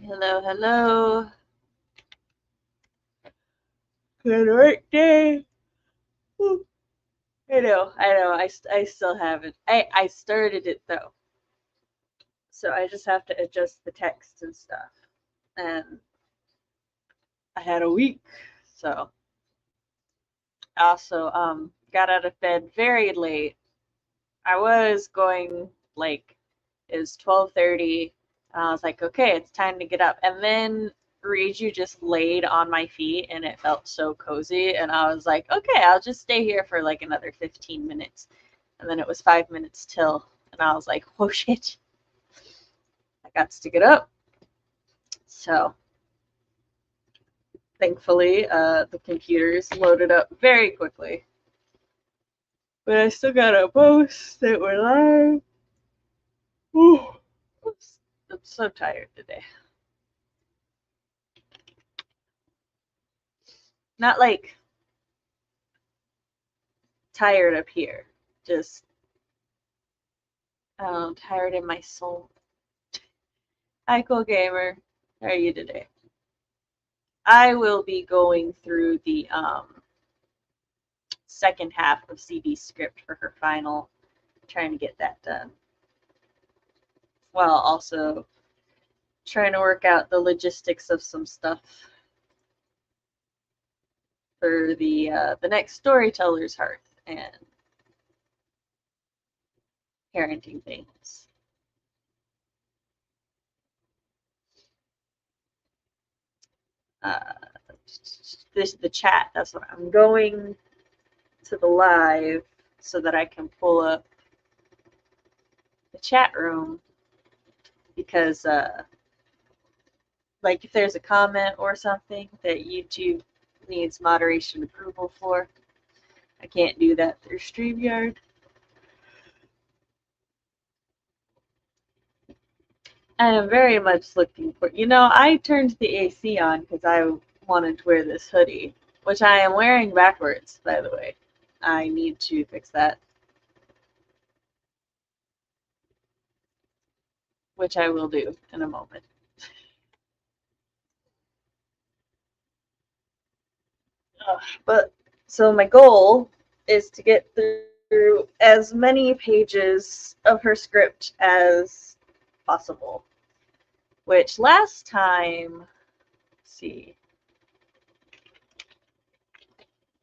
Hello, hello. Good work day. Woo. I know. I still haven't. I started it though. So I just have to adjust the text and stuff. And I had a week. So also got out of bed very late. I was going like it was 12:30. And I was like, okay, it's time to get up. And then Reiju just laid on my feet and it felt so cozy. And I was like, okay, I'll just stay here for like another 15 minutes. And then it was 5 minutes till. And I was like, oh shit. I got to get up. So thankfully, the computers loaded up very quickly. But I still gotta post that we're live. Ooh. I'm so tired today. Not like tired up here, just tired in my soul. Hi, Cool Gamer. How are you today? I will be going through the second half of CD's script for her final, trying to get that done. While also trying to work out the logistics of some stuff for the next Storytellers Hearth and parenting things. The chat, that's what I'm going to the live so that I can pull up the chat room, because like if there's a comment or something that YouTube needs moderation approval for, I can't do that through StreamYard. I am very much looking for, I turned the AC on because I wanted to wear this hoodie, which I am wearing backwards, by the way. I need to fix that, which I will do in a moment. But so my goal is to get through as many pages of her script as possible, which last time, let's see,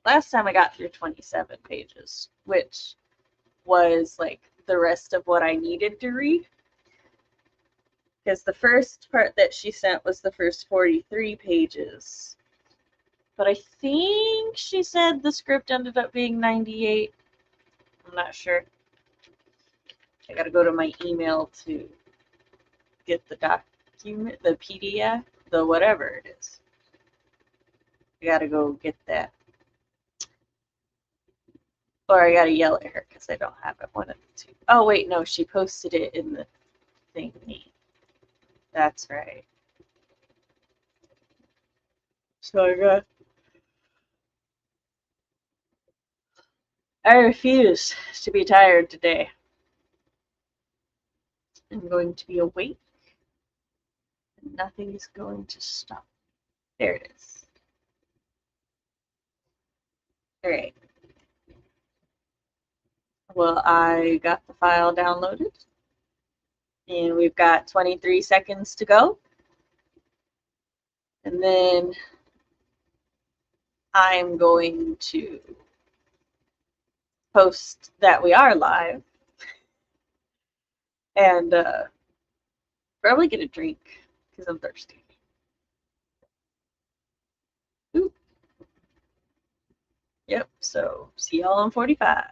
last time I got through 27 pages, which was like the rest of what I needed to read, because the first part that she sent was the first 43 pages. But I think she said the script ended up being 98. I'm not sure. I gotta go to my email to get the document, the PDF, the whatever it is. I gotta go get that. Or I gotta yell at her because I don't have it. One of the two. Oh, wait, no, she posted it in the thingy. That's right. So I refuse to be tired today. I'm going to be awake, and nothing is going to stop. There it is. All right. Well, I got the file downloaded, and we've got 23 seconds to go. And then I'm going to post that we are live and probably get a drink because I'm thirsty. Ooh. Yep, so see y'all in 45.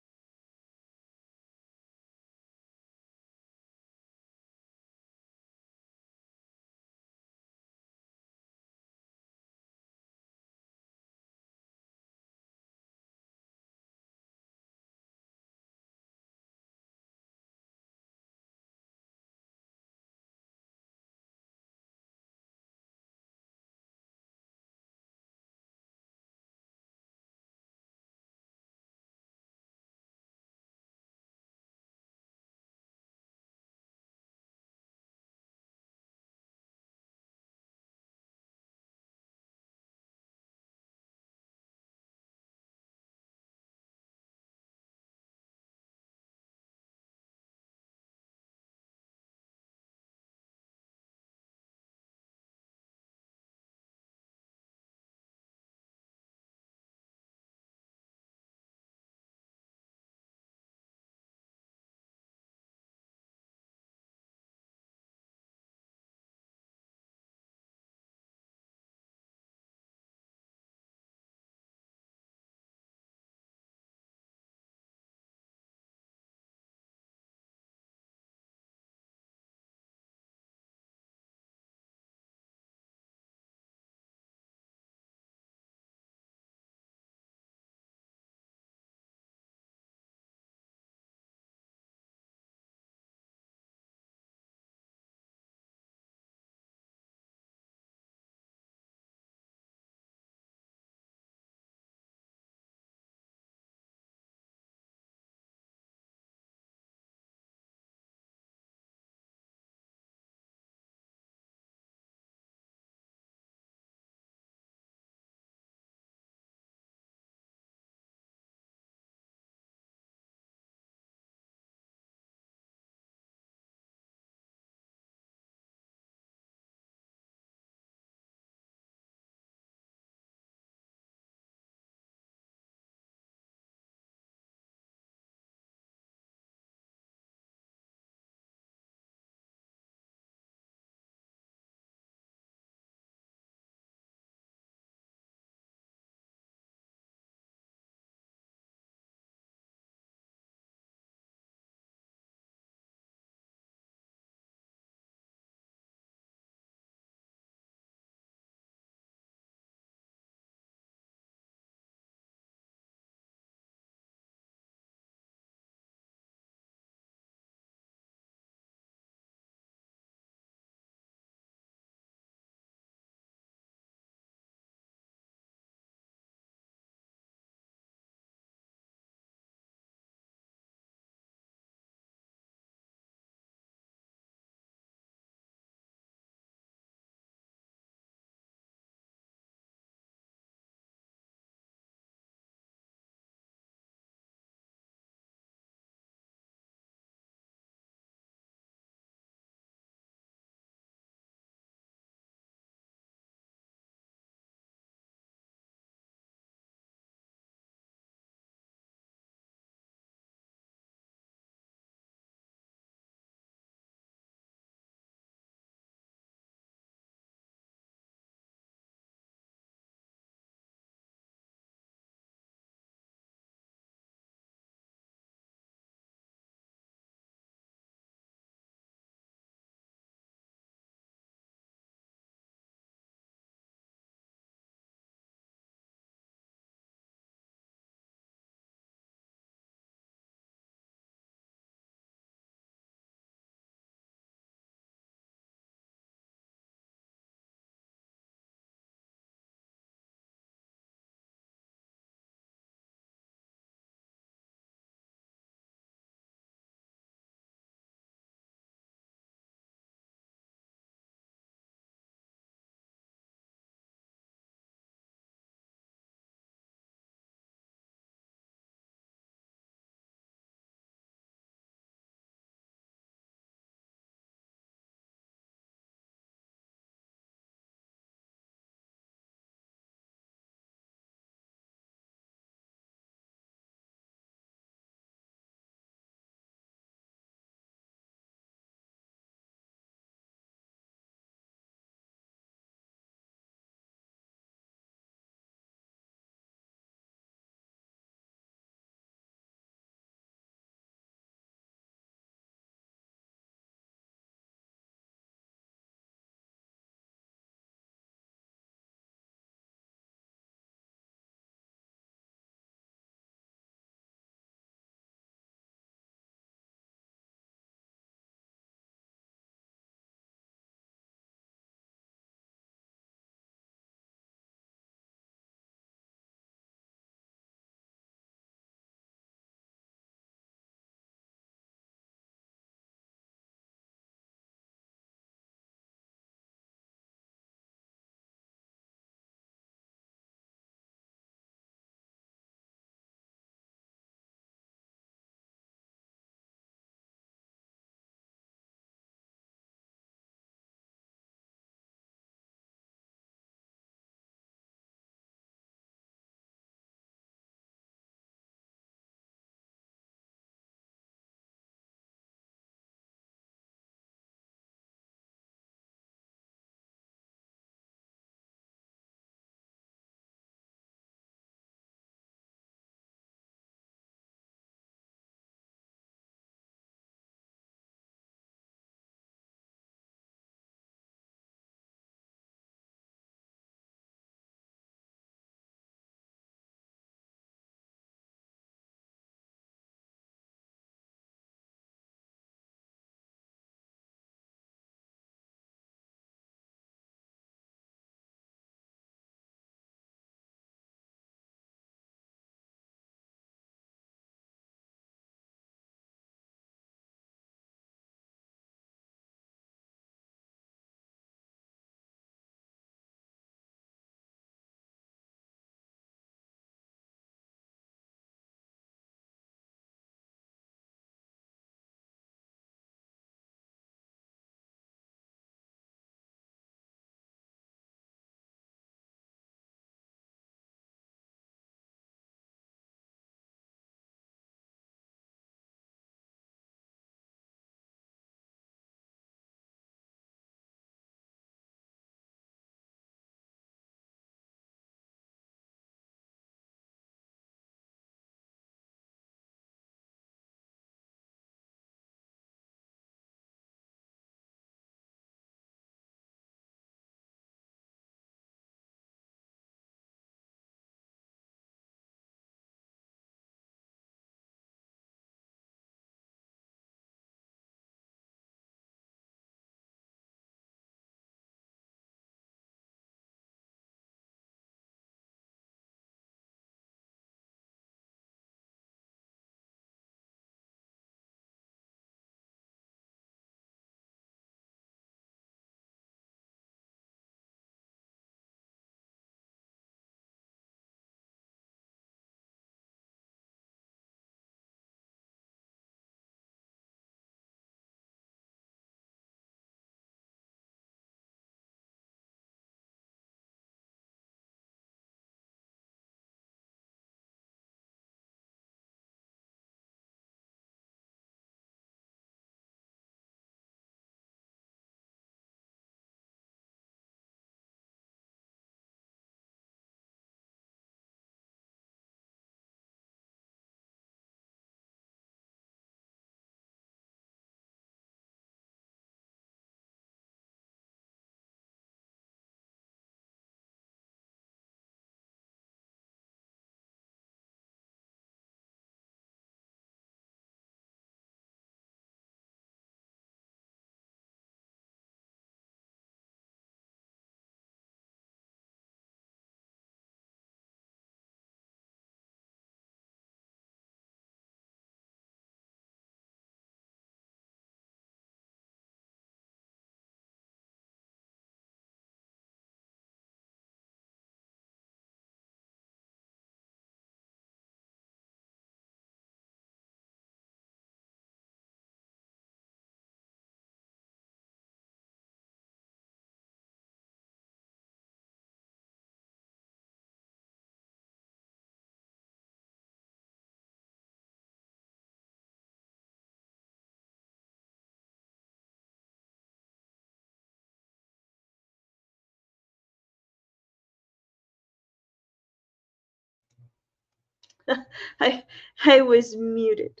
I was muted.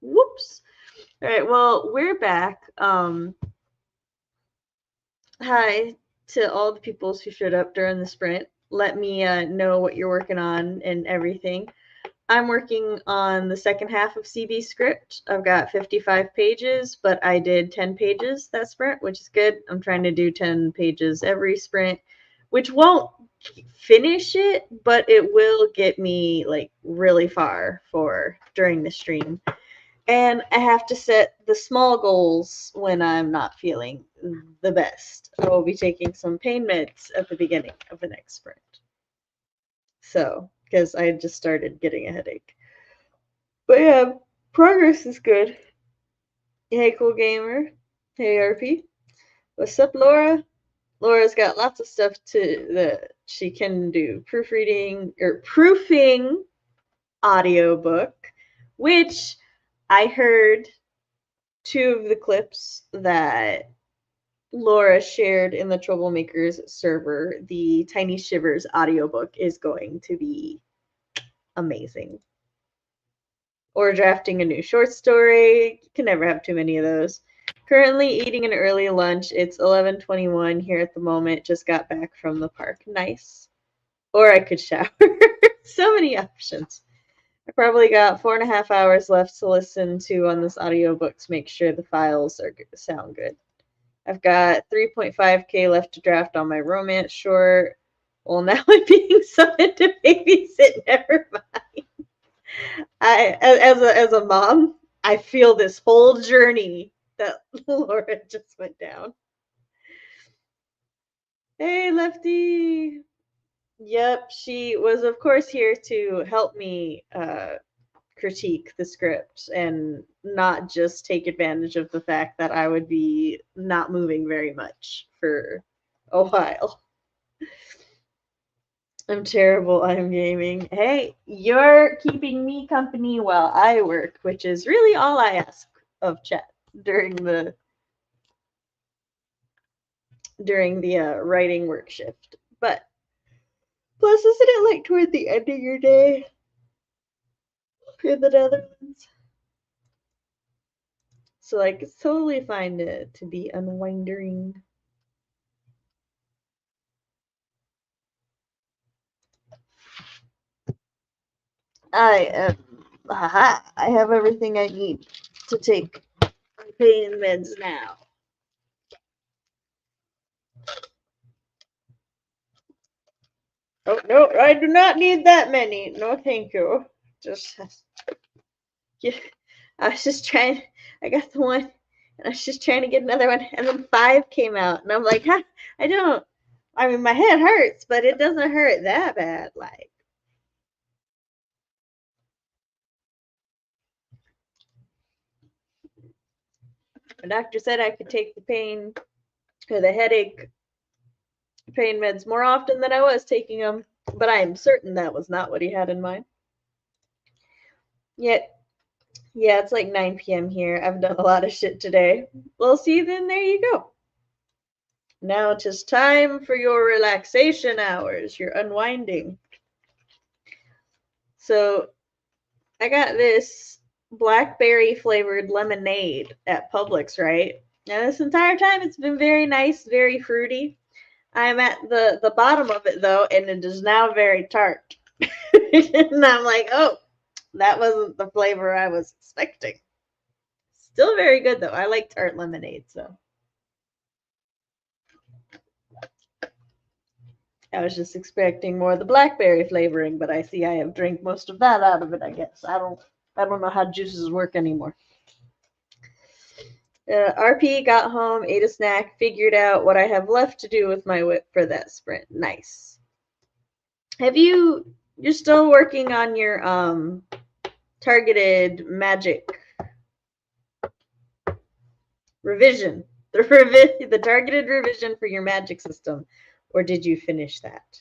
Whoops. All right, well, we're back. Hi to all the peoples who showed up during the sprint. Let me know what you're working on and everything. I'm working on the second half of CB script. I've got 55 pages, but I did 10 pages that sprint, which is good. I'm trying to do 10 pages every sprint, which won't finish it, but it will get me like really far for during the stream. And I have to set the small goals when I'm not feeling the best. I will be taking some pain meds at the beginning of the next sprint. So, because I just started getting a headache. But yeah, progress is good. Hey, cool gamer. Hey, RP. What's up, Laura? Laura's got lots of stuff that she can do. Proofreading or proofing audiobook, which I heard two of the clips that Laura shared in the Troublemakers server. The Tiny Shivers audiobook is going to be amazing. Or drafting a new short story. You can never have too many of those. Currently eating an early lunch. It's 11:21 here at the moment. Just got back from the park. Nice. Or I could shower. So many options. I probably got 4.5 hours left to listen to on this audiobook to make sure the files sound good. I've got 3.5K left to draft on my romance short. Well, now I'm being summoned to babysit. Never mind. As a mom, I feel this whole journey that Laura just went down. Hey, Lefty. Yep, she was of course here to help me critique the script and not just take advantage of the fact that I would be not moving very much for a while. I'm terrible. I'm gaming. Hey, you're keeping me company while I work, which is really all I ask of chat during the writing work shift. But plus, isn't it like toward the end of your day in the Netherlands? So like it's totally fine to be unwinding. I have everything I need to take pain meds now. Oh no, I do not need that many. No, thank you. Just yeah, I was just trying. I got the one, and I was just trying to get another one, and then 5 came out, and I'm like, huh, I don't. I mean, my head hurts, but it doesn't hurt that bad. Like, the doctor said I could take the pain or the headache pain meds more often than I was taking them, but I am certain that was not what he had in mind. Yet, yeah, it's like 9 p.m. here. I've done a lot of shit today. Well, see, then there you go. Now it is time for your relaxation hours, your unwinding. So, I got this blackberry flavored lemonade at Publix, right? And this entire time it's been very nice, very fruity. I'm at the bottom of it though, and it is now very tart. And I'm like, oh, that wasn't the flavor I was expecting. Still very good though. I like tart lemonade, so I was just expecting more of the blackberry flavoring, but I see I have drank most of that out of it, I guess. I don't know how juices work anymore. RP got home, ate a snack, figured out what I have left to do with my whip for that sprint. Nice. You're still working on your targeted magic revision. The targeted revision for your magic system, or did you finish that?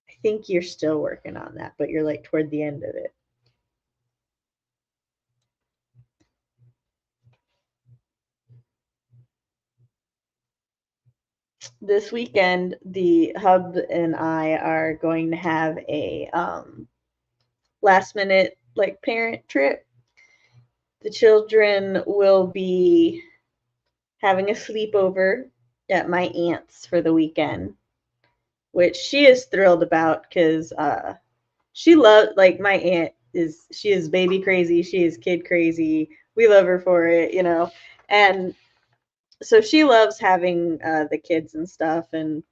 I think you're still working on that, but you're like toward the end of it. This weekend, the hub and I are going to have a last minute like parent trip. The children will be having a sleepover at my aunt's for the weekend, which she is thrilled about because she loves, like, my aunt is, she is baby crazy, she is kid crazy. We love her for it, you know, and so she loves having the kids and stuff, and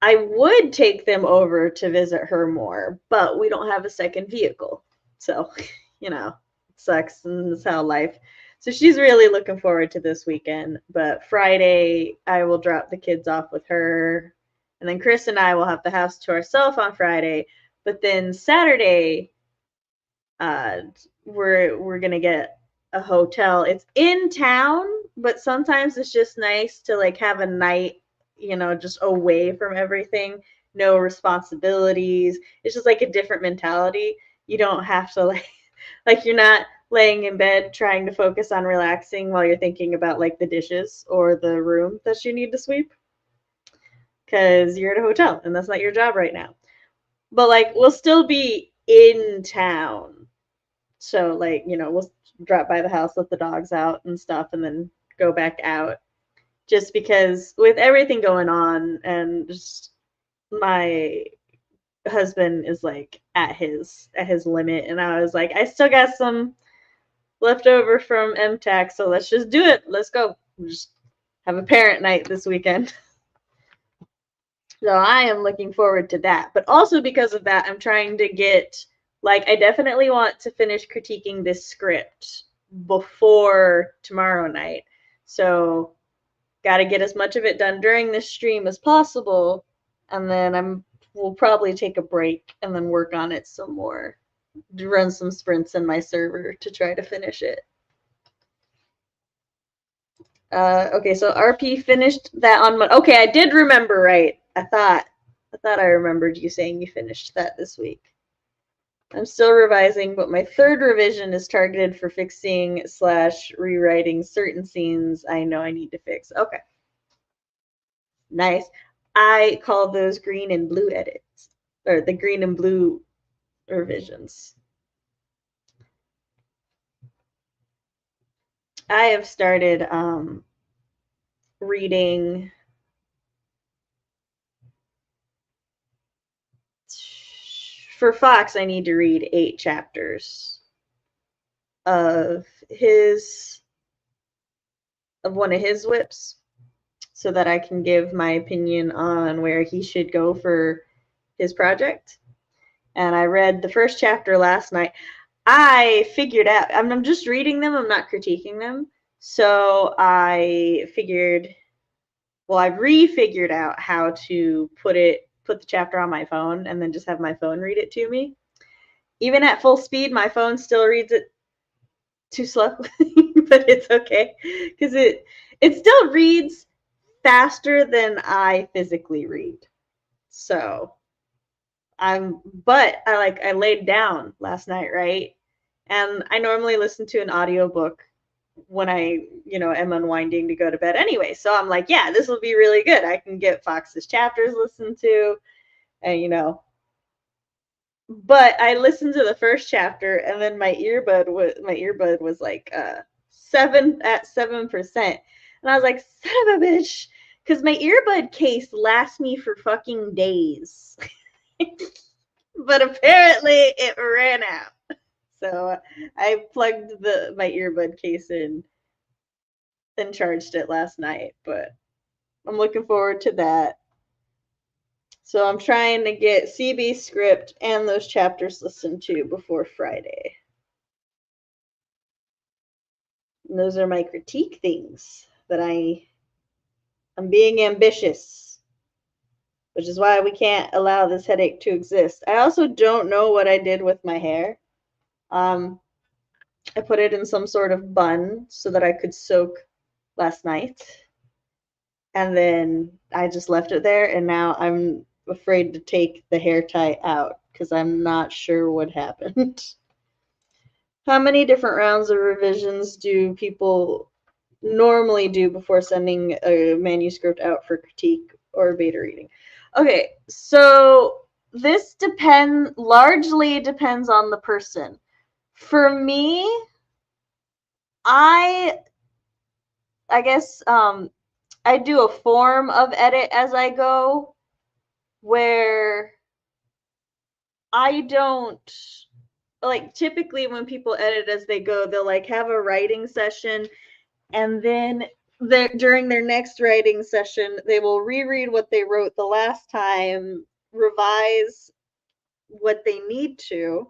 I would take them over to visit her more, but we don't have a second vehicle. So, you know, it sucks, and it's how life. So she's really looking forward to this weekend. But Friday, I will drop the kids off with her. And then Chris and I will have the house to ourselves on Friday. But then Saturday, uh, we're gonna get a hotel. It's in town, but sometimes it's just nice to like have a night, you know, just away from everything, no responsibilities. It's just like a different mentality. You don't have to like you're not laying in bed trying to focus on relaxing while you're thinking about like the dishes or the room that you need to sweep because you're at a hotel and that's not your job right now. But like we'll still be in town, so, like, you know, we'll drop by the house, let the dogs out and stuff, and then go back out. Just because with everything going on, and just my husband is like at his limit, and I was like, I still got some left over from MTAC, so let's just do it. Let's go. We'll just have a parent night this weekend. So I am looking forward to that. But also because of that, I'm trying to get, like, I definitely want to finish critiquing this script before tomorrow night. So got to get as much of it done during this stream as possible, and then we'll probably take a break and then work on it some more. Run some sprints in my server to try to finish it. Okay, so RP finished that on okay, I did remember right. I thought I remembered you saying you finished that this week. I'm still revising, but my third revision is targeted for fixing / rewriting certain scenes I know I need to fix. Okay. Nice. I call those green and blue edits, or the green and blue revisions. I have started reading for Fox. I need to read 8 chapters of one of his whips so that I can give my opinion on where he should go for his project. And I read the first chapter last night. I figured out, I'm just reading them, I'm not critiquing them. So I figured, well, I've refigured out how to put the chapter on my phone and then just have my phone read it to me. Even at full speed, my phone still reads it too slow, but it's okay because it still reads faster than I physically read. So but I laid down last night, right? And I normally listen to an audiobook when I, am unwinding to go to bed anyway. So I'm like, yeah, this will be really good. I can get Fox's chapters listened to, and but I listened to the first chapter and then my earbud was like 7%. And I was like, son of a bitch, because my earbud case lasts me for fucking days. But apparently it ran out. So I plugged my earbud case in and charged it last night, but I'm looking forward to that. So I'm trying to get CB script and those chapters listened to before Friday. And those are my critique things that I'm being ambitious, which is why we can't allow this headache to exist. I also don't know what I did with my hair. I put it in some sort of bun so that I could soak last night. And then I just left it there, and now I'm afraid to take the hair tie out because I'm not sure what happened. How many different rounds of revisions do people normally do before sending a manuscript out for critique or beta reading? Okay, so this largely depends on the person. For me, I guess I do a form of edit as I go, where I don't, like, typically when people edit as they go, they'll like have a writing session, and then during their next writing session, they will reread what they wrote the last time, revise what they need to,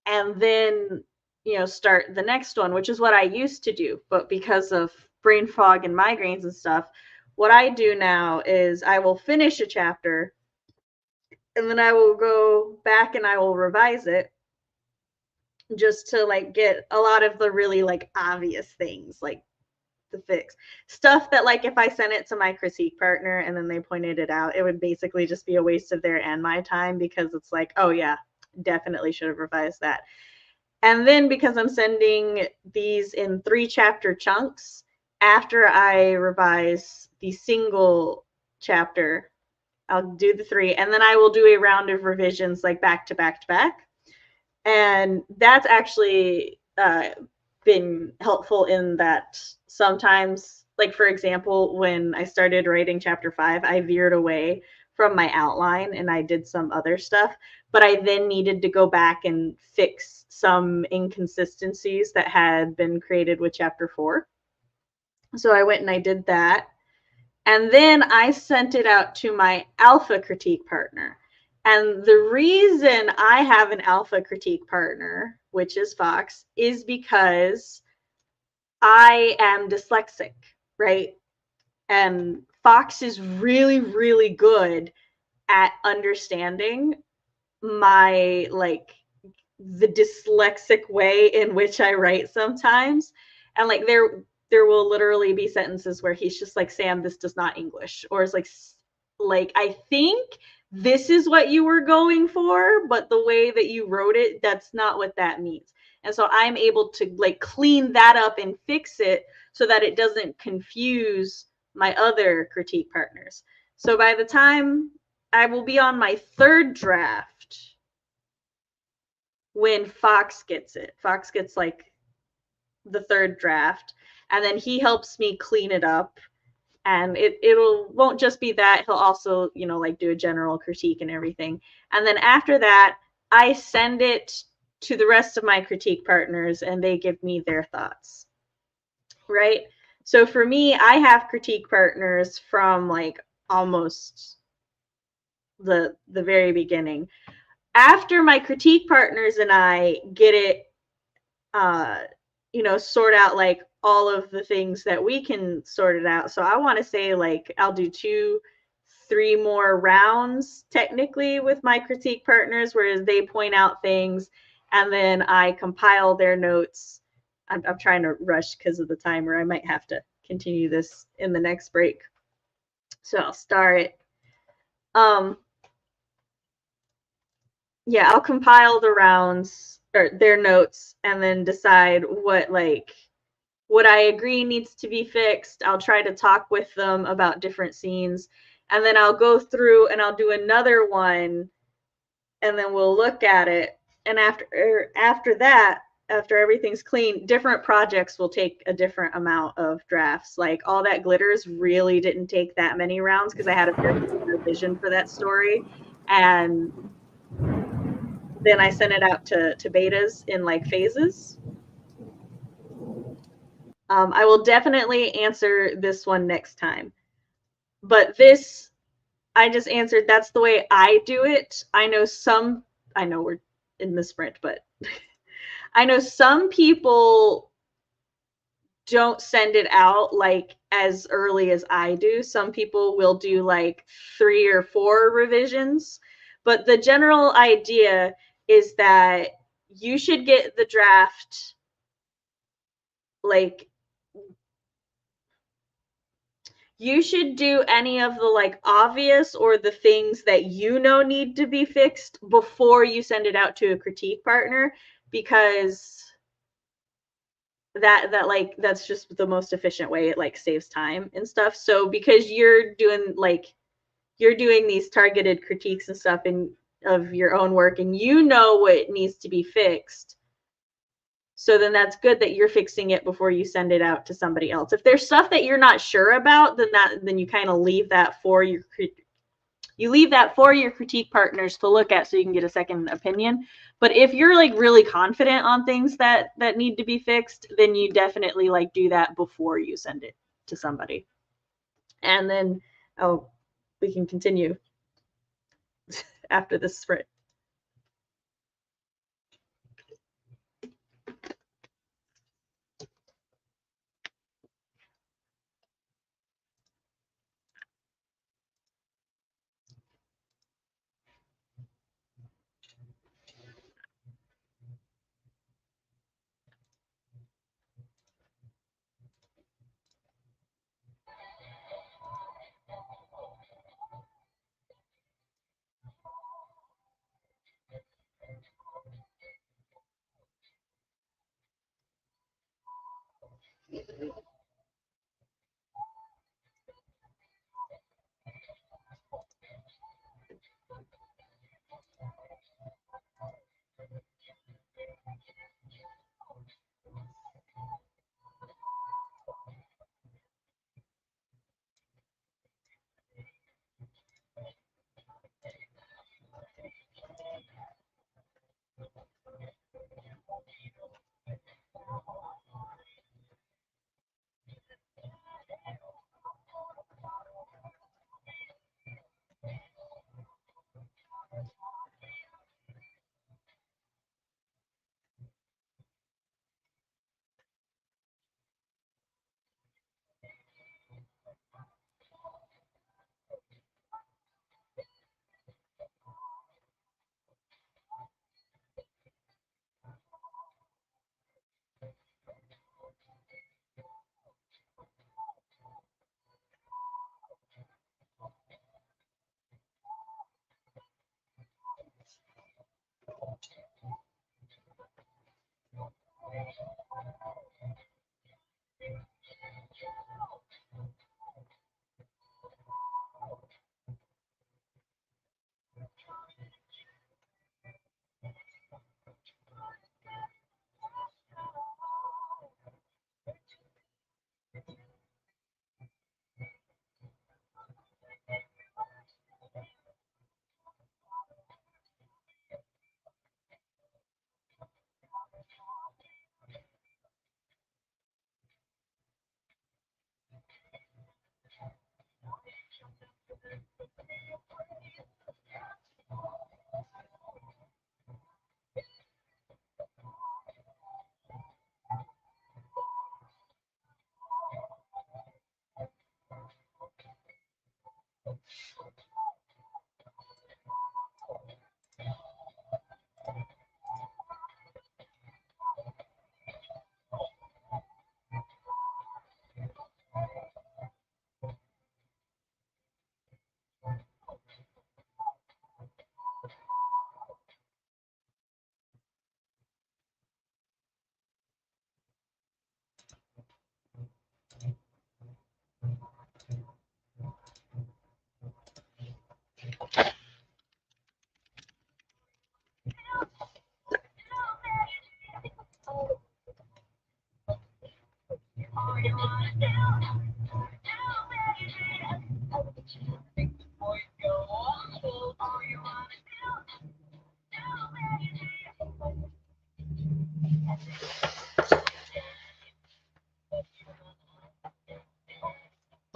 and then, you know, start the next one, which is what I used to do. But because of brain fog and migraines and stuff, what I do now is I will finish a chapter, and then I will go back and I will revise it, just to like get a lot of the really like obvious things, like the fix stuff that, like, if I sent it to my critique partner and then they pointed it out, it would basically just be a waste of their and my time, because it's like, oh yeah, definitely should have revised that. And then because I'm sending these in 3-chapter chunks, after I revise the single chapter, I'll do the 3, and then I will do a round of revisions, like back to back to back. And that's actually been helpful in that sometimes, like, for example, when I started writing chapter 5, I veered away from my outline and I did some other stuff, but I then needed to go back and fix some inconsistencies that had been created with chapter 4. So I went and I did that. And then I sent it out to my alpha critique partner. And the reason I have an alpha critique partner, which is Fox, is because I am dyslexic, right? And Fox is really, really good at understanding my, like, the dyslexic way in which I write sometimes. And like there will literally be sentences where he's just like, Sam, this does not English, or it's like I think this is what you were going for, but the way that you wrote it, that's not what that means. And so I'm able to like clean that up and fix it so that it doesn't confuse my other critique partners. So by the time I will be on my 3rd draft when Fox gets it. Fox gets like the 3rd draft, and then he helps me clean it up. And it'll won't just be that, he'll also, you know, like do a general critique and everything. And then after that, I send it to the rest of my critique partners and they give me their thoughts. Right? So for me, I have critique partners from like almost the very beginning. After my critique partners and I get it, you know, sort out like all of the things that we can sort it out. So I want to say like I'll do 2-3 more rounds technically with my critique partners, whereas they point out things and then I compile their notes. I'm trying to rush because of the timer. I might have to continue this in the next break. So I'll start. Yeah, I'll compile the rounds or their notes and then decide what I agree needs to be fixed. I'll try to talk with them about different scenes, and then I'll go through and I'll do another one, and then we'll look at it. And after that, after everything's clean, different projects will take a different amount of drafts. Like All That Glitters really didn't take that many rounds because I had a very clear vision for that story. And then I sent it out to betas in like phases. I will definitely answer this one next time. But this, I just answered, that's the way I do it. I know we're in the sprint, but I know some people don't send it out like as early as I do. Some people will do like 3 or 4 revisions. But the general idea is that you should get the draft like you should do any of the like obvious or the things that you know need to be fixed before you send it out to a critique partner, because that's just the most efficient way. It like saves time and stuff. So because you're doing like you're doing these targeted critiques and stuff of your own work, and you know what needs to be fixed. So then that's good that you're fixing it before you send it out to somebody else. If there's stuff that you're not sure about, then you kind of leave that for your critique partners to look at so you can get a second opinion. But if you're like really confident on things that need to be fixed, then you definitely like do that before you send it to somebody. And then we can continue after this sprint.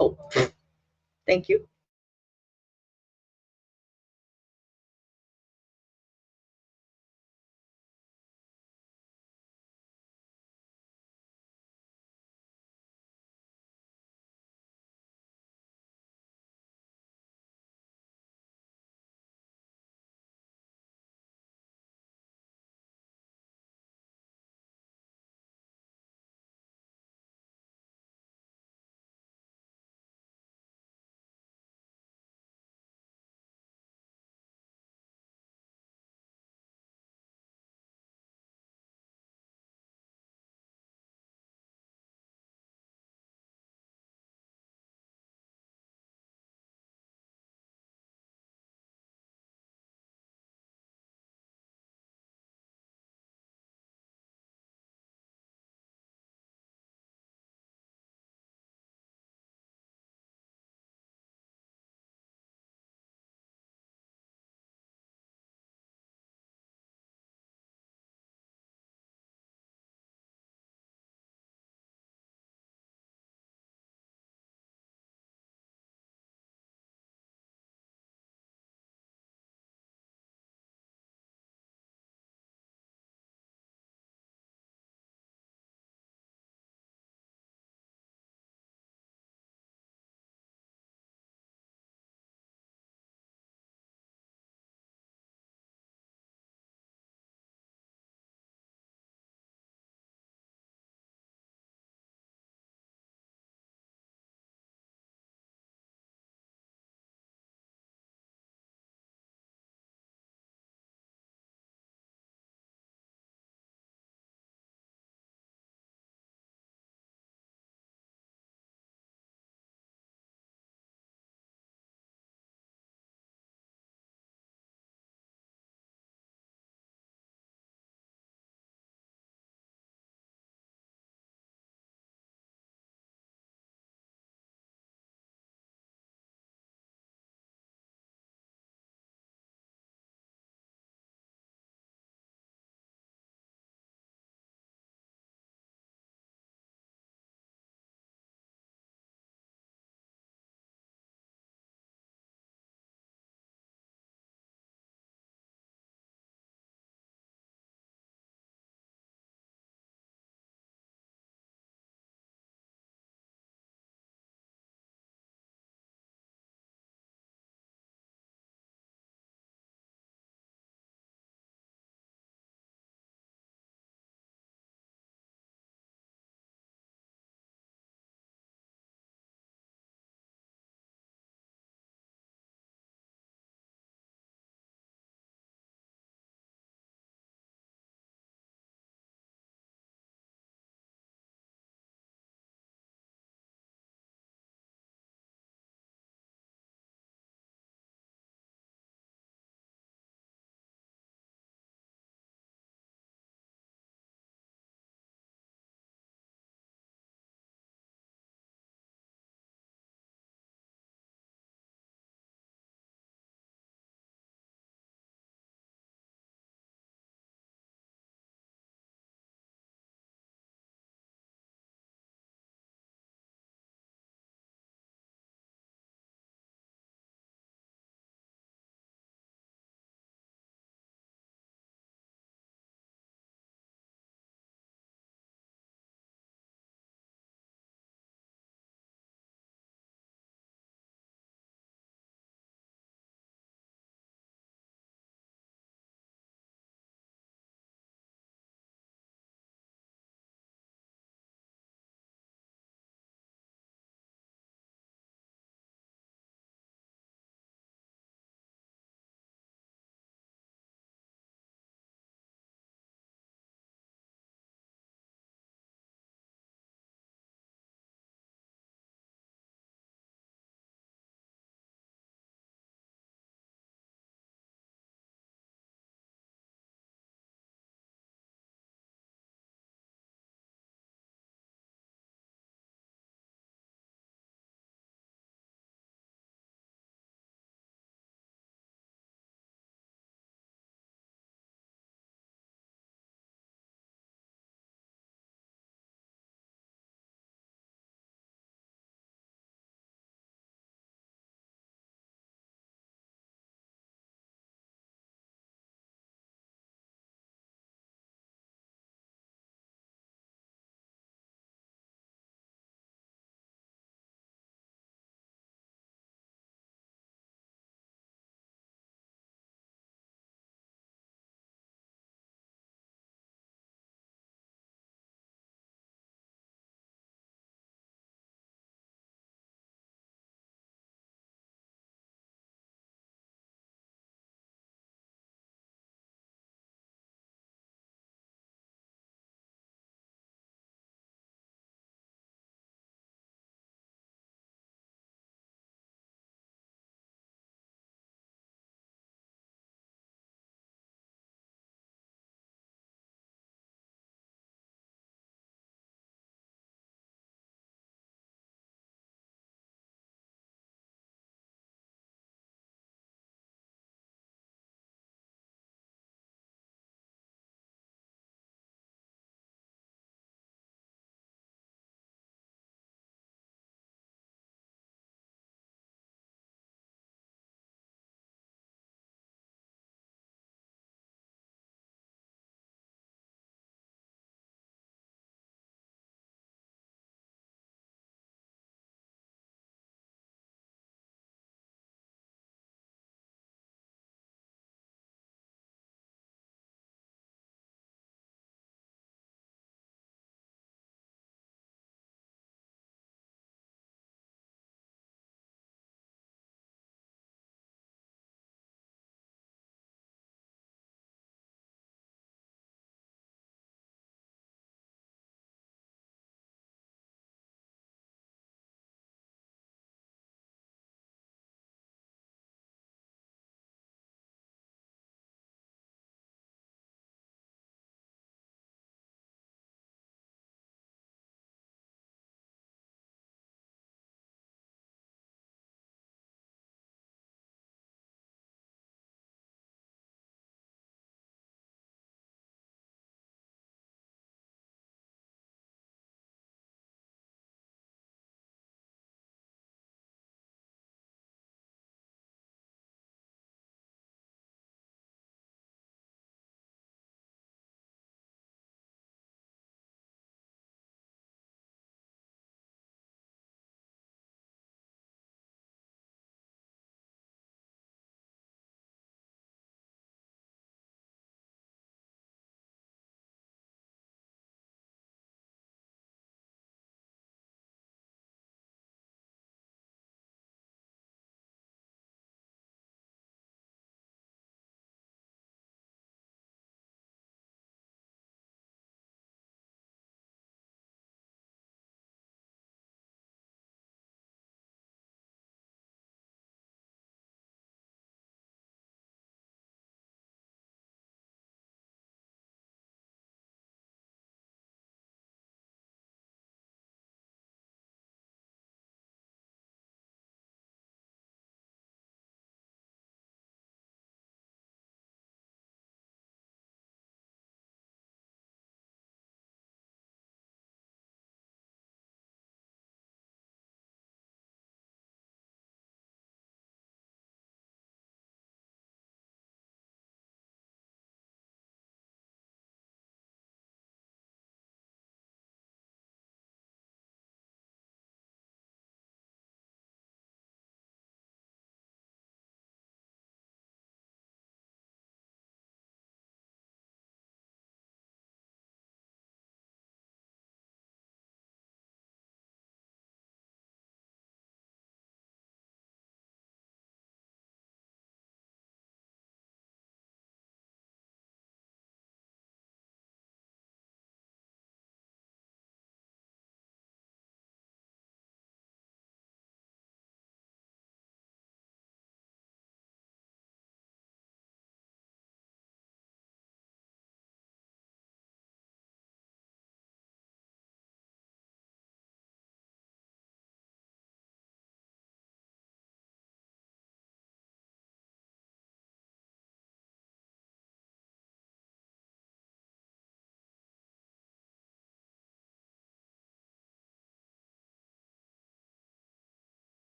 Oh, thank you.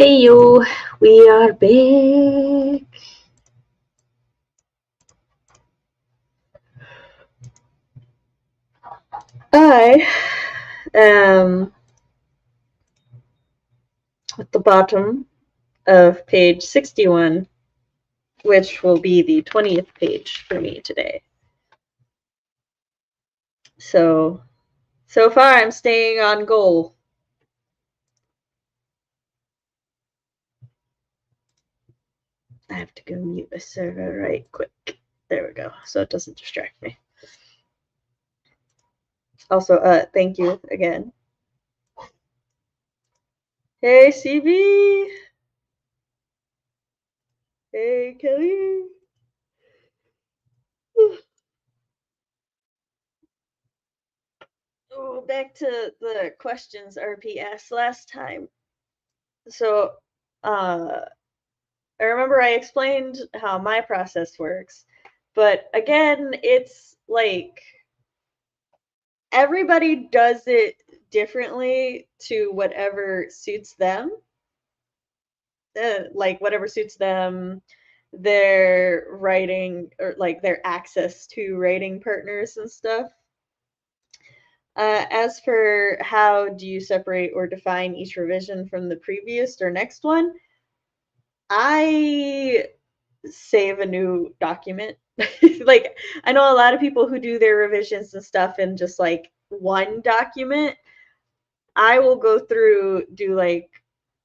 Hey you, we are back. I am at the bottom of page 61, which will be the 20th page for me today. So far I'm staying on goal. I have to go mute the server right quick. There we go, so it doesn't distract me. Also, thank you again. Hey, CB. Hey, Kelly. Oh, back to the questions RP asked last time. So, I remember I explained how my process works, but again, it's like everybody does it differently to whatever suits them. Like whatever suits them, their writing or like their access to writing partners and stuff. As for how do you separate or define each revision from the previous or next one, I save a new document. Like, I know a lot of people who do their revisions and stuff in just like one document. I will go through, do like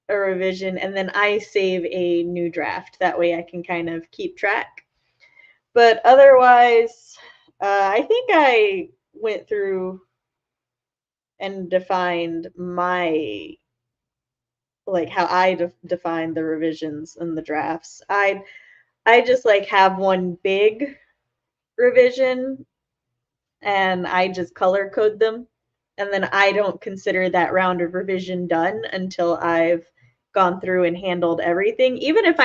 a revision, and then I save a new draft. That way I can kind of keep track. But otherwise, I think I went through and defined my like how I define the revisions and the drafts. I just like have one big revision and I just color code them, and then I don't consider that round of revision done until I've gone through and handled everything. Even if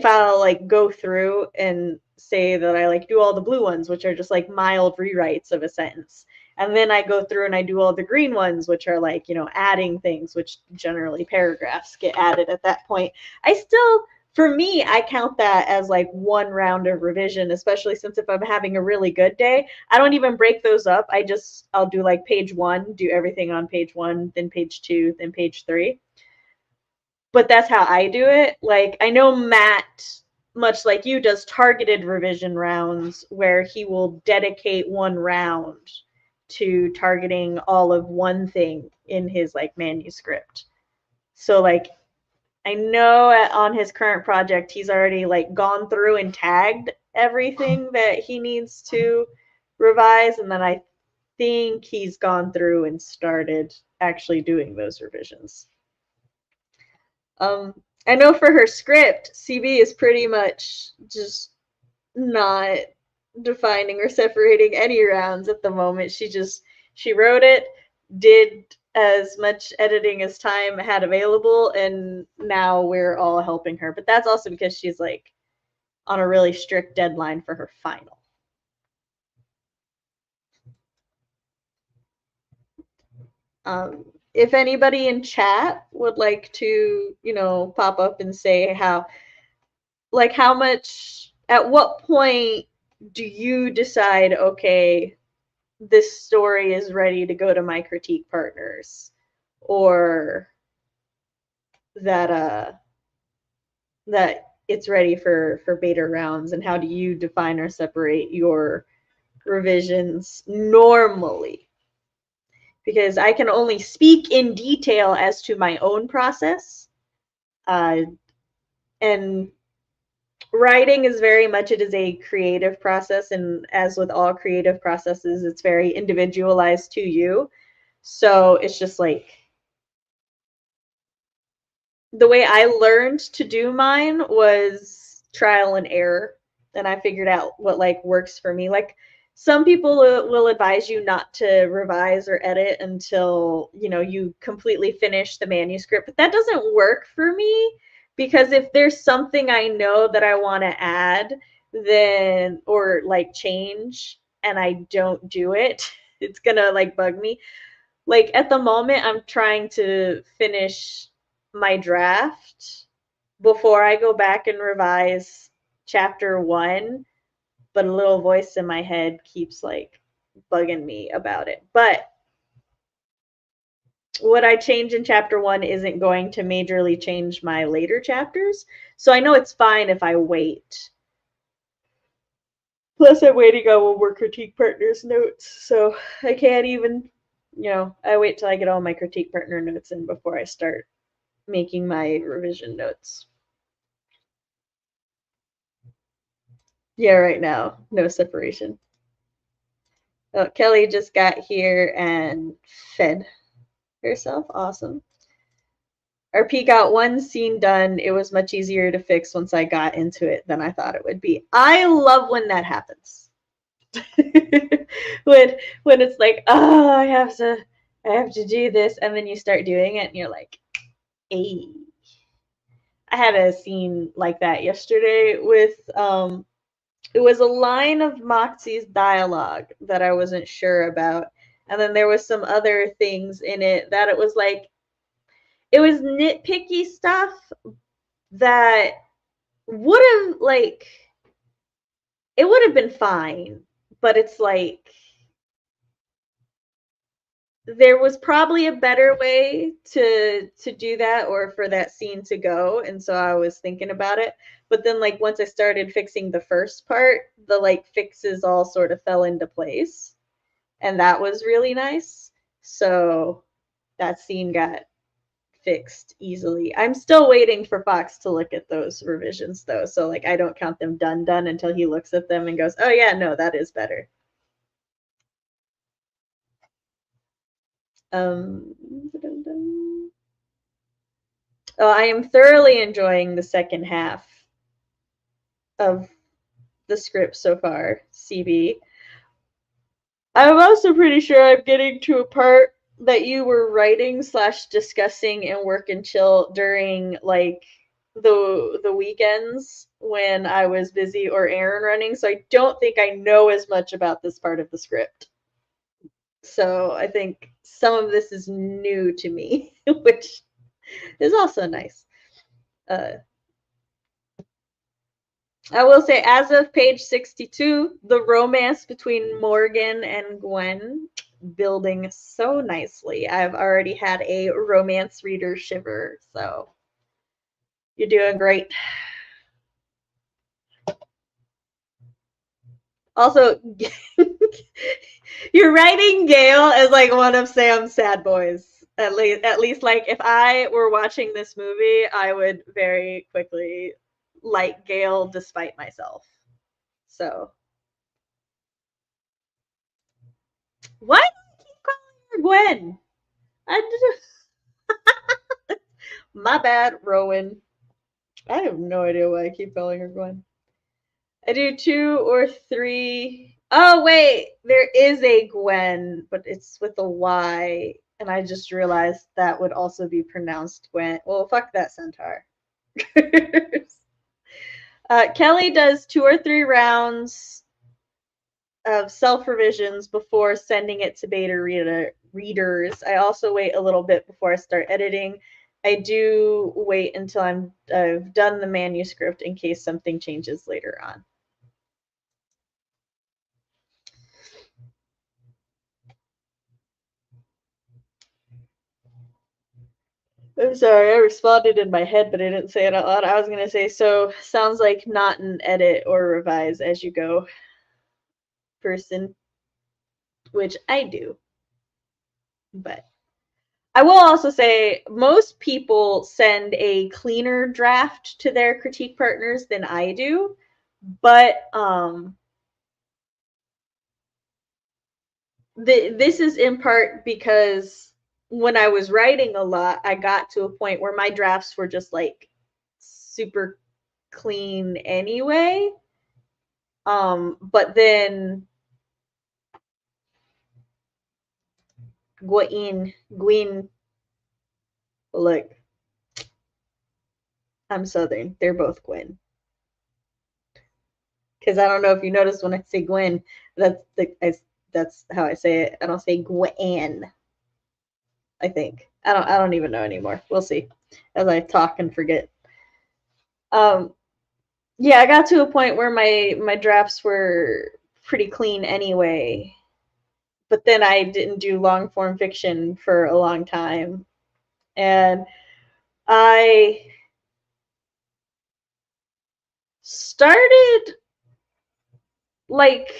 I'll like go through and say that I like do all the blue ones, which are just like mild rewrites of a sentence. And then I go through and I do all the green ones, which are like, adding things, which generally paragraphs get added at that point. I still, for me, I count that as like one round of revision, especially since if I'm having a really good day, I don't even break those up. I'll do like page 1, do everything on page 1, then page 2, then page 3. But that's how I do it. Like, I know Matt, much like you, does targeted revision rounds where he will dedicate one round to targeting all of one thing in his like manuscript. So like I know on his current project he's already like gone through and tagged everything that he needs to revise, and then I think he's gone through and started actually doing those revisions. I know for her script, CB is pretty much just not defining or separating any rounds at the moment. She wrote it, did as much editing as time had available, and now we're all helping her. But that's also because she's like on a really strict deadline for her final. If anybody in chat would like to, pop up and say how much, at what point do you decide, okay, this story is ready to go to my critique partners, or that it's ready for beta rounds, and how do you define or separate your revisions normally? Because I can only speak in detail as to my own process, and writing is very much, it is a creative process, and as with all creative processes, it's very individualized to you. So it's just like the way I learned to do mine was trial and error, and I figured out what like works for me. Like some people will advise you not to revise or edit until you completely finish the manuscript, but that doesn't work for me, because if there's something I know that I want to add, then or like change, and I don't do it, it's gonna like bug me. Like at the moment I'm trying to finish my draft before I go back and revise chapter 1, but a little voice in my head keeps like bugging me about it. But what I change in chapter 1 isn't going to majorly change my later chapters. So I know it's fine if I wait. Plus, I'm waiting on one more critique partner's notes. So I can't even, I wait till I get all my critique partner notes in before I start making my revision notes. Yeah, right now, no separation. Oh, Kelly just got here and fed herself. Awesome. RP got one scene done. It was much easier to fix once I got into it than I thought it would be. I love when that happens. when it's like, oh, I have to do this, and then you start doing it, and you're like, hey. I had a scene like that yesterday with it was a line of Moxie's dialogue that I wasn't sure about, and then there was some other things in it that it was like, it was nitpicky stuff that would have like, it would have been fine, but it's like there was probably a better way to do that, or for that scene to go, and so I was thinking about it. But then like once I started fixing the first part, the like fixes all sort of fell into place, and that was really nice. So that scene got fixed easily. I'm still waiting for Fox to look at those revisions though, so like I don't count them done until he looks at them and goes, oh yeah, no, that is better. Oh, I am thoroughly enjoying the second half of the script so far, CB. I'm also pretty sure I'm getting to a part that you were writing / discussing in Work and Chill during like the weekends when I was busy or errand running, so I don't think I know as much about this part of the script. So I think some of this is new to me, which is also nice. I will say, as of page 62, the romance between Morgan and Gwen building so nicely. I've already had a romance reader shiver, so you're doing great. Also, you're writing Gale as like one of Sam's sad boys. At least, like if I were watching this movie, I would very quickly like Gale despite myself. So, why do I keep calling her Gwen? I just, my bad, Rowan. I have no idea why I keep calling her Gwen. I do 2 or 3. Oh wait, there is a Gwen, but it's with a Y, and I just realized that would also be pronounced Gwen. Well, fuck that centaur. Kelly does 2 or 3 rounds of self-revisions before sending it to beta readers. I also wait a little bit before I start editing. I do wait until I've done the manuscript in case something changes later on. I'm sorry, I responded in my head, but I didn't say it out loud. I was going to say, so sounds like not an edit or revise as you go person, which I do. But I will also say most people send a cleaner draft to their critique partners than I do. But this is in part because when I was writing a lot, I got to a point where my drafts were just like super clean anyway. But then Gwyn, look, I'm Southern. They're both Gwen. Because I don't know if you noticed when I say Gwen, that's how I say it. I don't say Gwen. I think I don't even know anymore. We'll see. as I talk and forget. Yeah, I got to a point where my drafts were pretty clean anyway, but then I didn't do long form fiction for a long time, and I started like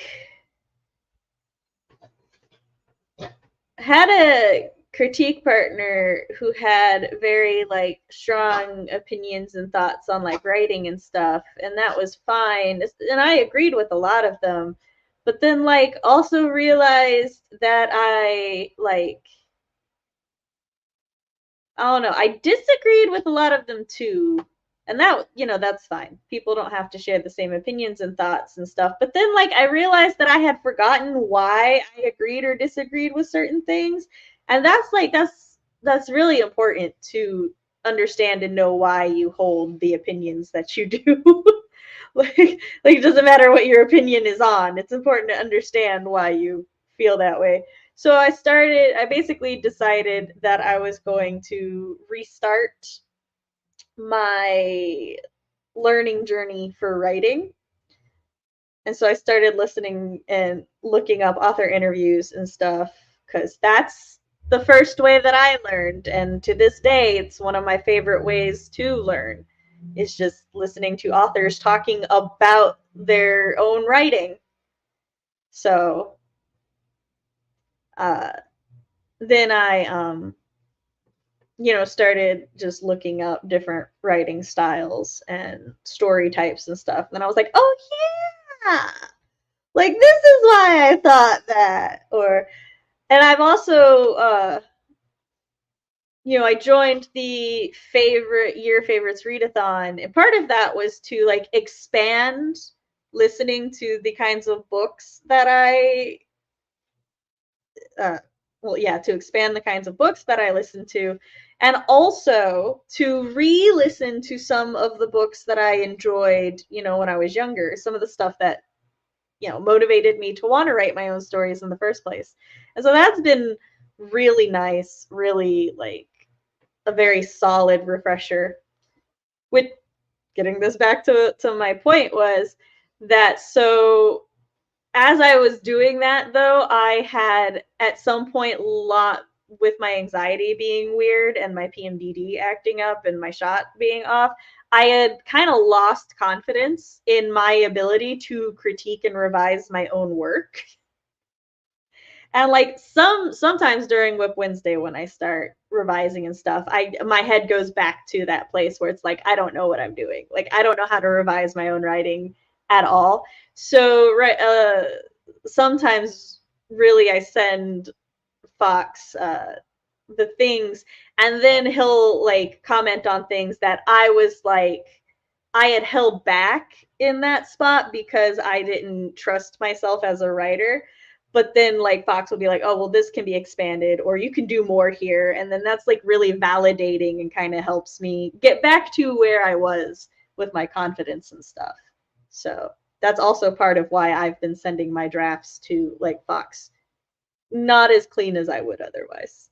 had a critique partner who had very like strong opinions and thoughts on like writing and stuff, and that was fine, and I agreed with a lot of them, but then like also realized that I don't know, I disagreed with a lot of them too. And that, that's fine. People don't have to share the same opinions and thoughts and stuff. But then, like, I realized that I had forgotten why I agreed or disagreed with certain things. And that's really important to understand and know why you hold the opinions that you do. Like it doesn't matter what your opinion is on. It's important to understand why you feel that way. So I basically decided that I was going to restart my learning journey for writing. And so I started listening and looking up author interviews and stuff because that's the first way that I learned. And to this day, it's one of my favorite ways to learn, is just listening to authors talking about their own writing. So uh, then I started just looking up different writing styles and story types and stuff. And I was like, oh yeah, like this is why I thought that. And I've also, I joined the Year Favorites Readathon, and part of that was to like expand listening to the kinds of books that uh, to expand the kinds of books that I listen to, and also to re-listen to some of the books that I enjoyed, when I was younger, some of the stuff that, motivated me to want to write my own stories in the first place. And so that's been really nice, really like a very solid refresher. With getting this back to my point was that, so as I was doing that, though, I had at some point lot with my anxiety being weird and my PMDD acting up and my shot being off, I had kind of lost confidence in my ability to critique and revise my own work. And like sometimes during Whip Wednesday when I start revising and stuff, my head goes back to that place where it's like I don't know what I'm doing. Like I don't know how to revise my own writing at all. So sometimes really I send Fox the things, and then he'll like comment on things that I was like I had held back in that spot because I didn't trust myself as a writer. But then like Fox will be like, oh well, this can be expanded, or you can do more here, and then that's like really validating and kind of helps me get back to where I was with my confidence and stuff. So that's also part of why I've been sending my drafts to like Fox not as clean as I would otherwise.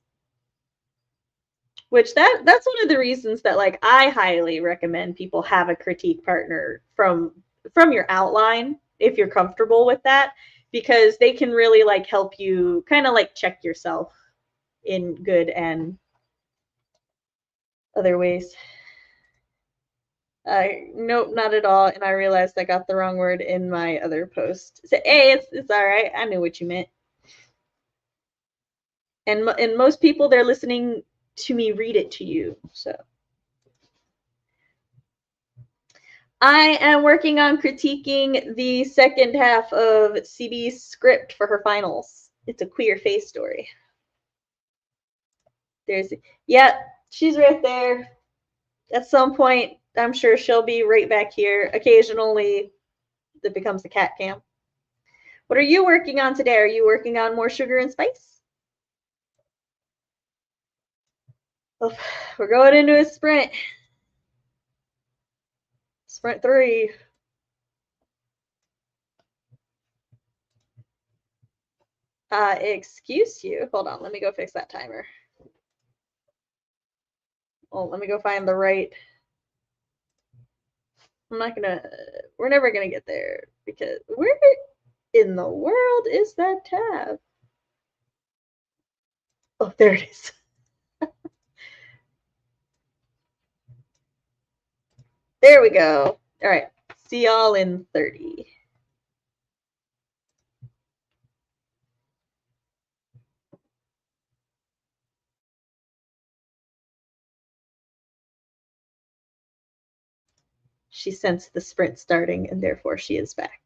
Which that's one of the reasons that like I highly recommend people have a critique partner from your outline if you're comfortable with that, because they can really like help you kind of like check yourself in good and other ways. Nope, not at all. And I realized I got the wrong word in my other post. So, hey, it's all right. I knew what you meant. And most people, they're listening to me read it to you. So I am working on critiquing the second half of CB's script for her finals. It's a queer face story. Yep, she's right there. At some point, I'm sure she'll be right back here. Occasionally, it becomes a cat cam. What are you working on today? Are you working on more sugar and spice? Oh, we're going into a sprint. Sprint 3. Excuse you. Hold on, let me go fix that timer. Well, let me go find the right. We're never gonna get there because where in the world is that tab? Oh, there it is. There we go. All right. See y'all in 30. She sensed the sprint starting, and therefore she is back.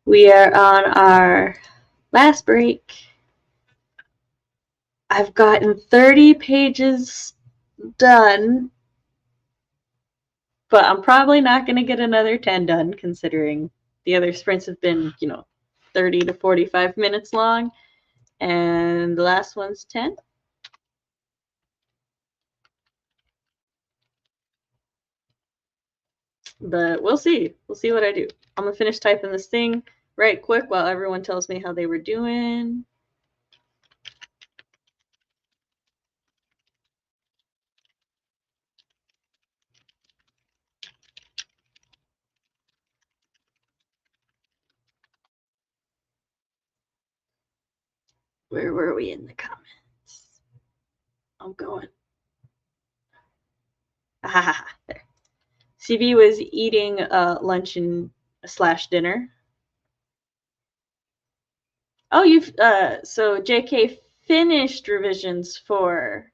We are on our last break. I've gotten 30 pages done, but I'm probably not going to get another 10 done considering the other sprints have been, 30 to 45 minutes long, and the last one's 10. But we'll see. We'll see what I do. I'm going to finish typing this thing right quick while everyone tells me how they were doing. Where were we in the comments? I'm going. There. CB was eating lunch and / dinner. Oh, you've so JK finished revisions for,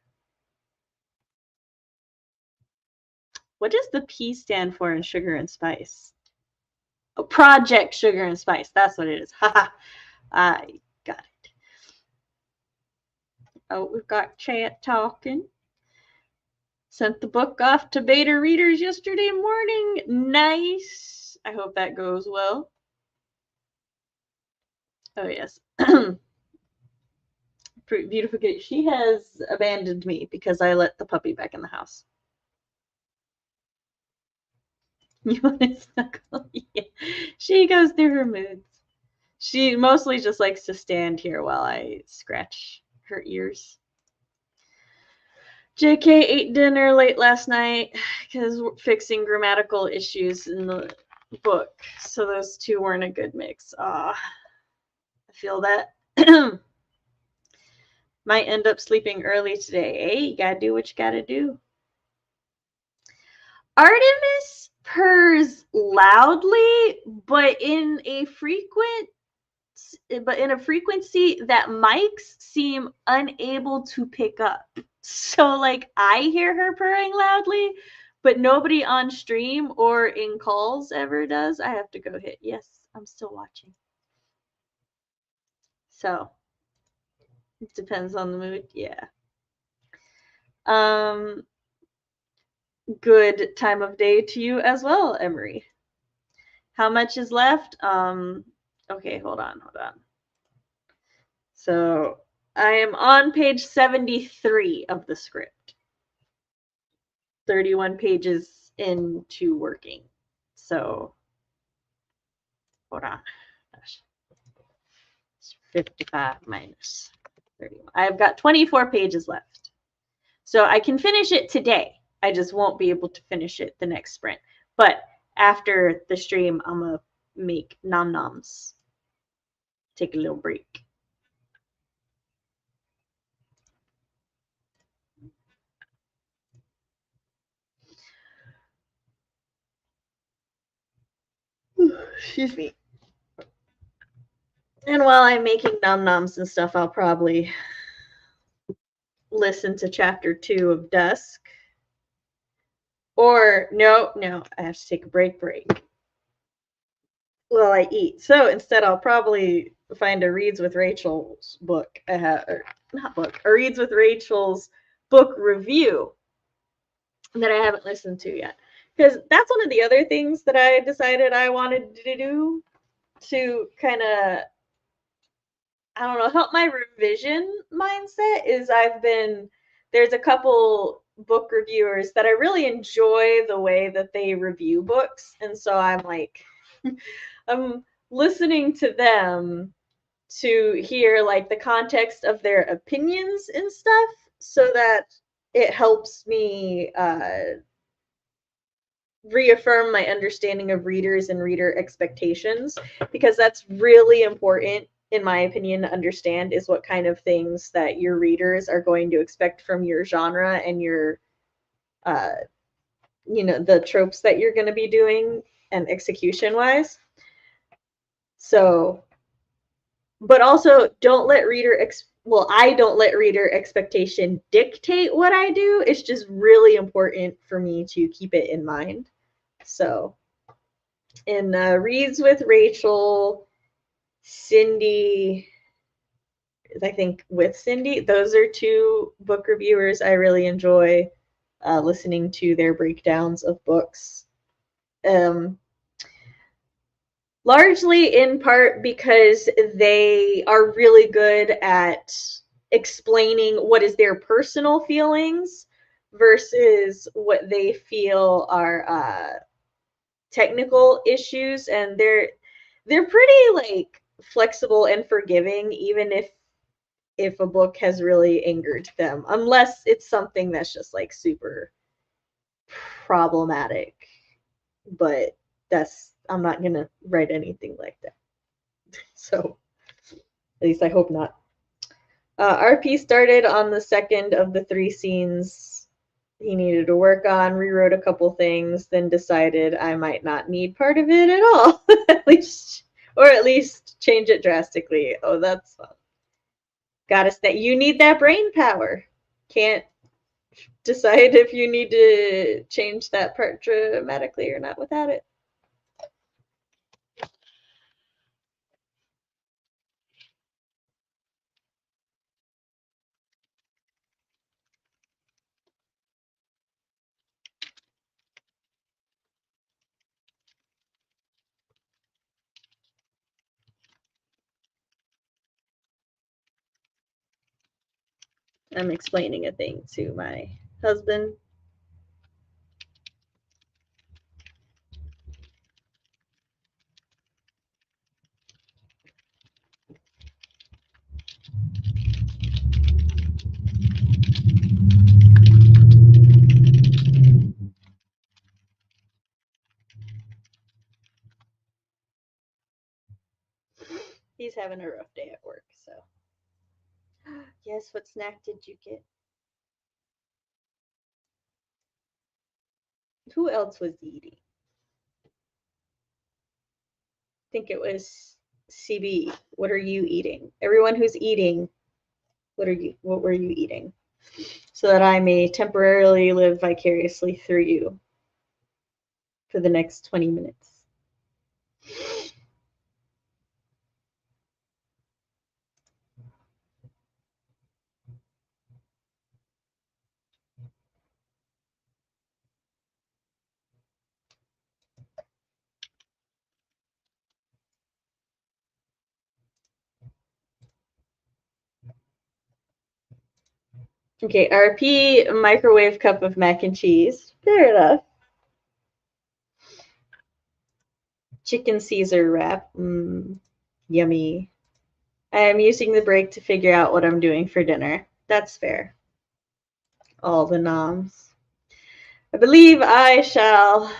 what does the P stand for in Sugar and Spice? Oh, Project Sugar and Spice. That's what it is. Haha. I got it. Oh, we've got chat talking. Sent the book off to beta readers yesterday morning. Nice. I hope that goes well. Oh, yes. Beautiful. She has abandoned me because I let the puppy back in the house. You want to snuggle? Yeah. She goes through her moods. She mostly just likes to stand here while I scratch her ears. JK ate dinner late last night because we're fixing grammatical issues in the book. So those two weren't a good mix. I feel that. Might end up sleeping early today. Hey, you gotta do what you gotta do. Artemis purrs loudly, but in a frequency that mics seem unable to pick up. So like I hear her purring loudly, but nobody on stream or in calls ever does. I have to go hit yes. I'm still watching. So it depends on the mood. Yeah. Good time of day to you as well, Emery. How much is left? Okay, hold on. So I am on page 73 of the script. 31 pages into working. So hold on. Gosh. 55 minus 31. I've got 24 pages left. So I can finish it today. I just won't be able to finish it the next sprint. But after the stream, I'm going to make nom noms. Take a little break. Excuse me. And while I'm making nom noms and stuff, I'll probably listen to chapter 2 of Dusk. Or no, I have to take a break while I eat. So instead, I'll probably find a Reads with Rachel's book. A Reads with Rachel's book review that I haven't listened to yet. Because that's one of the other things that I decided I wanted to do to kind of, I don't know, help my revision mindset is there's a couple book reviewers that I really enjoy the way that they review books. And so I'm like, I'm listening to them to hear like the context of their opinions and stuff so that it helps me reaffirm my understanding of readers and reader expectations, because that's really important in my opinion to understand, is what kind of things that your readers are going to expect from your genre and your the tropes that you're going to be doing and execution wise. So, but also don't let I don't let reader expectation dictate what I do. It's just really important for me to keep it in mind. So in Reads with Rachel, Cindy, I think with Cindy, those are two book reviewers I really enjoy listening to their breakdowns of books. Largely in part because they are really good at explaining what is their personal feelings versus what they feel are technical issues, and they're pretty like flexible and forgiving even if a book has really angered them, unless it's something that's just like super problematic. But I'm not gonna write anything like that. So at least I hope not. RP started on the second of the 3 scenes he needed to work on, rewrote a couple things, then decided I might not need part of it at all. At least change it drastically. Oh, that's fun. Gotta say, you need that brain power. Can't decide if you need to change that part dramatically or not without it. I'm explaining a thing to my husband. He's having a rough day at work, so. Yes, what snack did you get? Who else was eating? I think it was CB. What are you eating? Everyone who's eating, what were you eating? So that I may temporarily live vicariously through you for the next 20 minutes. Okay, RP microwave cup of mac and cheese. Fair enough. Chicken Caesar wrap. Yummy. I am using the break to figure out what I'm doing for dinner. That's fair. All the noms. I believe I shall.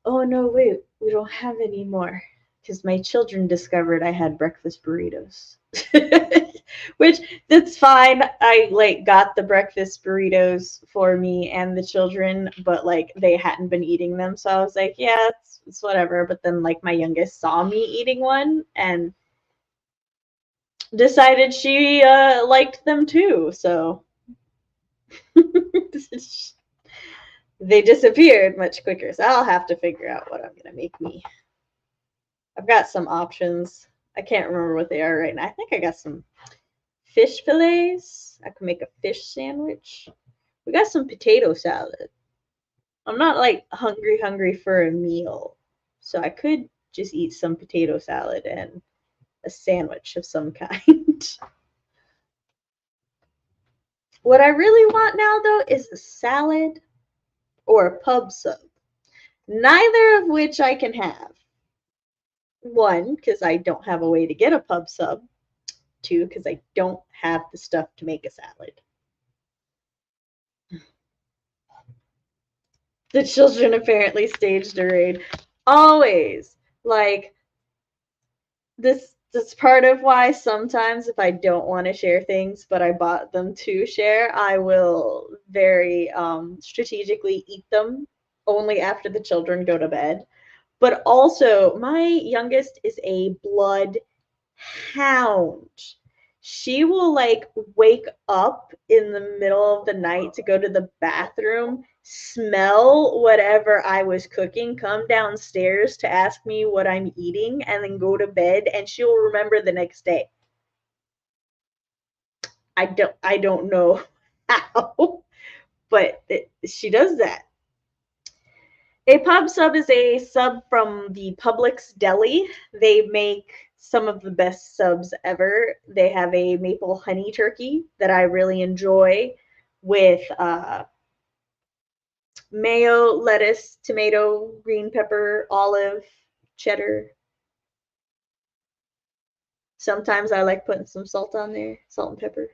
Oh no, wait, we don't have any more because my children discovered I had breakfast burritos. Which that's fine. I like got the breakfast burritos for me and the children, but like they hadn't been eating them, so I was like, yeah, it's whatever. But then like my youngest saw me eating one and decided she liked them too, so they disappeared much quicker. So I'll have to figure out what I'm gonna make me. I've got some options. I can't remember what they are right now. I think I got some fish fillets. I can make a fish sandwich. We got some potato salad. I'm not like hungry for a meal, so I could just eat some potato salad and a sandwich of some kind. What I really want now, though, is a salad or a pub sub, neither of which I can have. One, because I don't have a way to get a pub sub. Two, because I don't have the stuff to make a salad. The children apparently staged a raid. Always. Like, that's part of why sometimes if I don't want to share things, but I bought them to share, I will very strategically eat them only after the children go to bed. But also, my youngest is a blood hound. She will like wake up in the middle of the night to go to the bathroom smell whatever I was cooking, come downstairs to ask me what I'm eating, and then go to bed, and she'll remember the next day. I don't know how, but she does that. A pub sub is a sub from the Publix deli. They make some of the best subs ever. They have a maple honey turkey that I really enjoy with mayo, lettuce, tomato, green pepper, olive, cheddar. Sometimes I like putting some salt on there, salt and pepper.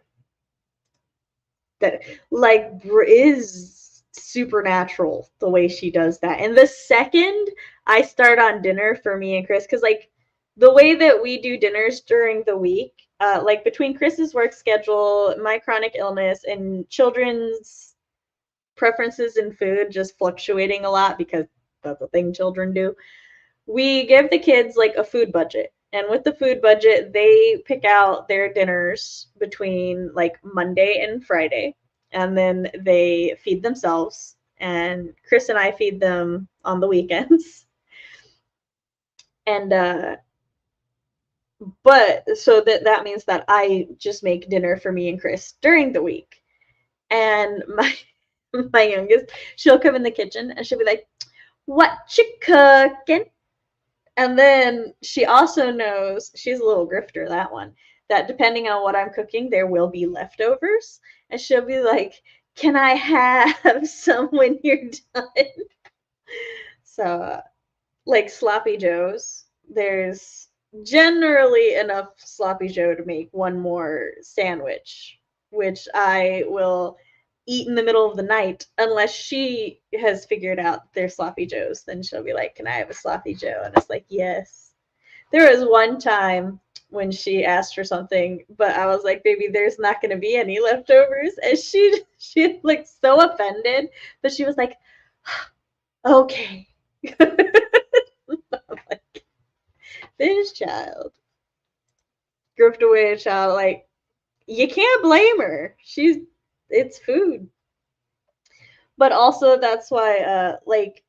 That like is supernatural the way she does that. And the second I start on dinner for me and Chris, because like the way that we do dinners during the week, like between Chris's work schedule, my chronic illness, and children's preferences in food just fluctuating a lot because that's a thing children do. We give the kids like a food budget. And with the food budget, they pick out their dinners between like Monday and Friday. And then they feed themselves. And Chris and I feed them on the weekends. And but so that means that I just make dinner for me and Chris during the week. And my youngest, she'll come in the kitchen and she'll be like, "What you cooking?" And then she also knows, she's a little grifter, that one, that depending on what I'm cooking, there will be leftovers. And she'll be like, "Can I have some when you're done?" So, like sloppy joes, there's generally enough sloppy joe to make one more sandwich, which I will eat in the middle of the night unless she has figured out their sloppy joes. Then she'll be like, "Can I have a sloppy joe?" And it's like, yes. There was one time when she asked for something, but I was like, "Baby, there's not going to be any leftovers." And she looked so offended, but she was like, "Okay." Like, this child, grift away a child, like, you can't blame her. It's food. But also that's why like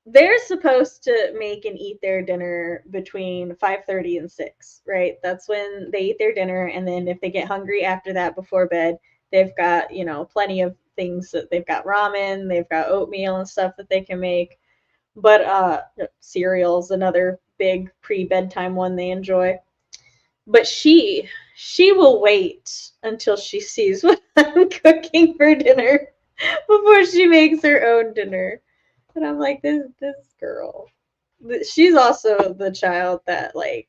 they're supposed to make and eat their dinner between 5:30 and 6, right? That's when they eat their dinner, and then if they get hungry after that before bed, they've got, plenty of things that they've got ramen, they've got oatmeal and stuff that they can make. But cereal's another big pre-bedtime one they enjoy. But she will wait until she sees what I'm cooking for dinner before she makes her own dinner. And I'm like, this girl. She's also the child that like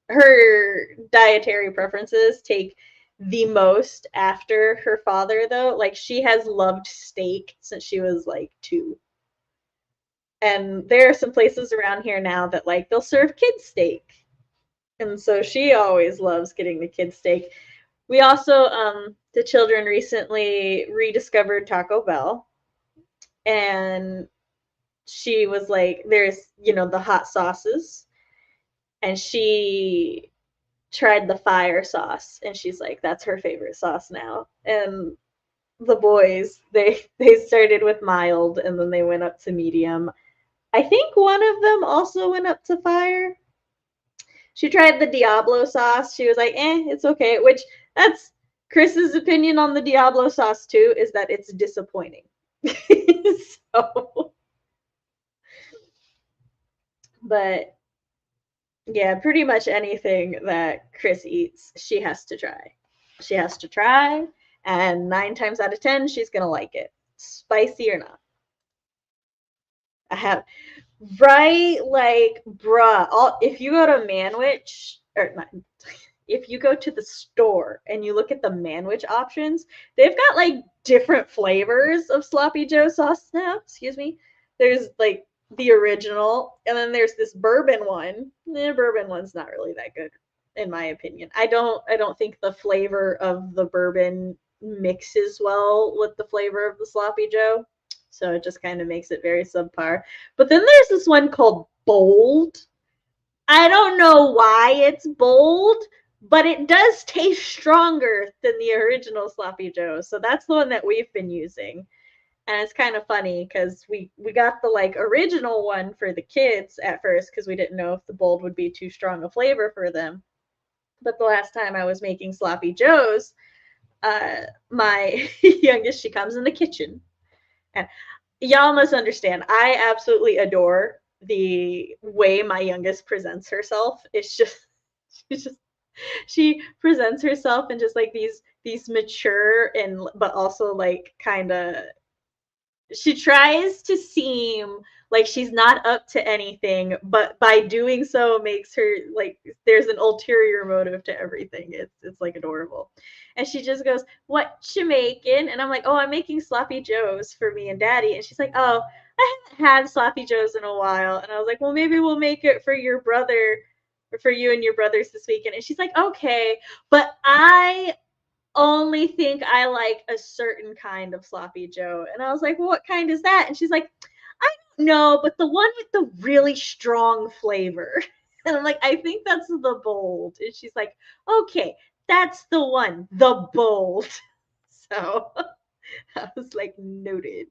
her dietary preferences take the most after her father though. Like she has loved steak since she was like 2. And there are some places around here now that like they'll serve kids steak. And so she always loves getting the kids steak. We also the children recently rediscovered Taco Bell, and she was like, there's, the hot sauces, and she tried the fire sauce, and she's like, that's her favorite sauce now. And the boys, they started with mild, and then they went up to medium. I think one of them also went up to fire. She tried the Diablo sauce. She was like, it's okay. Which, that's Chris's opinion on the Diablo sauce too, is that it's disappointing. So, but yeah, pretty much anything that Chris eats, she has to try. She has to try, and 9 times out of 10, she's gonna like it, spicy or not. I have right, like, bruh. If you go to Manwich, or not, if you go to the store and you look at the Manwich options, they've got like different flavors of sloppy joe sauce now. Excuse me. There's like the original, and then there's this bourbon one. The bourbon one's not really that good, in my opinion. I don't think the flavor of the bourbon mixes well with the flavor of the sloppy joe. So it just kind of makes it very subpar. But then there's this one called Bold. I don't know why it's bold, but it does taste stronger than the original sloppy joe. So that's the one that we've been using. And it's kind of funny because we got the like original one for the kids at first because we didn't know if the bold would be too strong a flavor for them. But the last time I was making sloppy joes, my youngest, she comes in the kitchen, and y'all must understand, I absolutely adore the way my youngest presents herself. It's just she's just she presents herself in just like these mature and but also like kind of, she tries to seem like she's not up to anything, but by doing so makes her like there's an ulterior motive to everything. It's like adorable. And she just goes, "What you making?" And I'm like, "Oh, I'm making sloppy joes for me and daddy." And she's like, "Oh, I haven't had sloppy joes in a while." And I was like, "Well, maybe we'll make it for your brother, or for you and your brothers this weekend." And she's like, "Okay, but I only think I like a certain kind of sloppy joe." And I was like, "Well, what kind is that?" And she's like, "I don't know, but the one with the really strong flavor." And I'm like, "I think that's the bold." And she's like, "Okay, that's the one, the bold." So I was like, "Noted."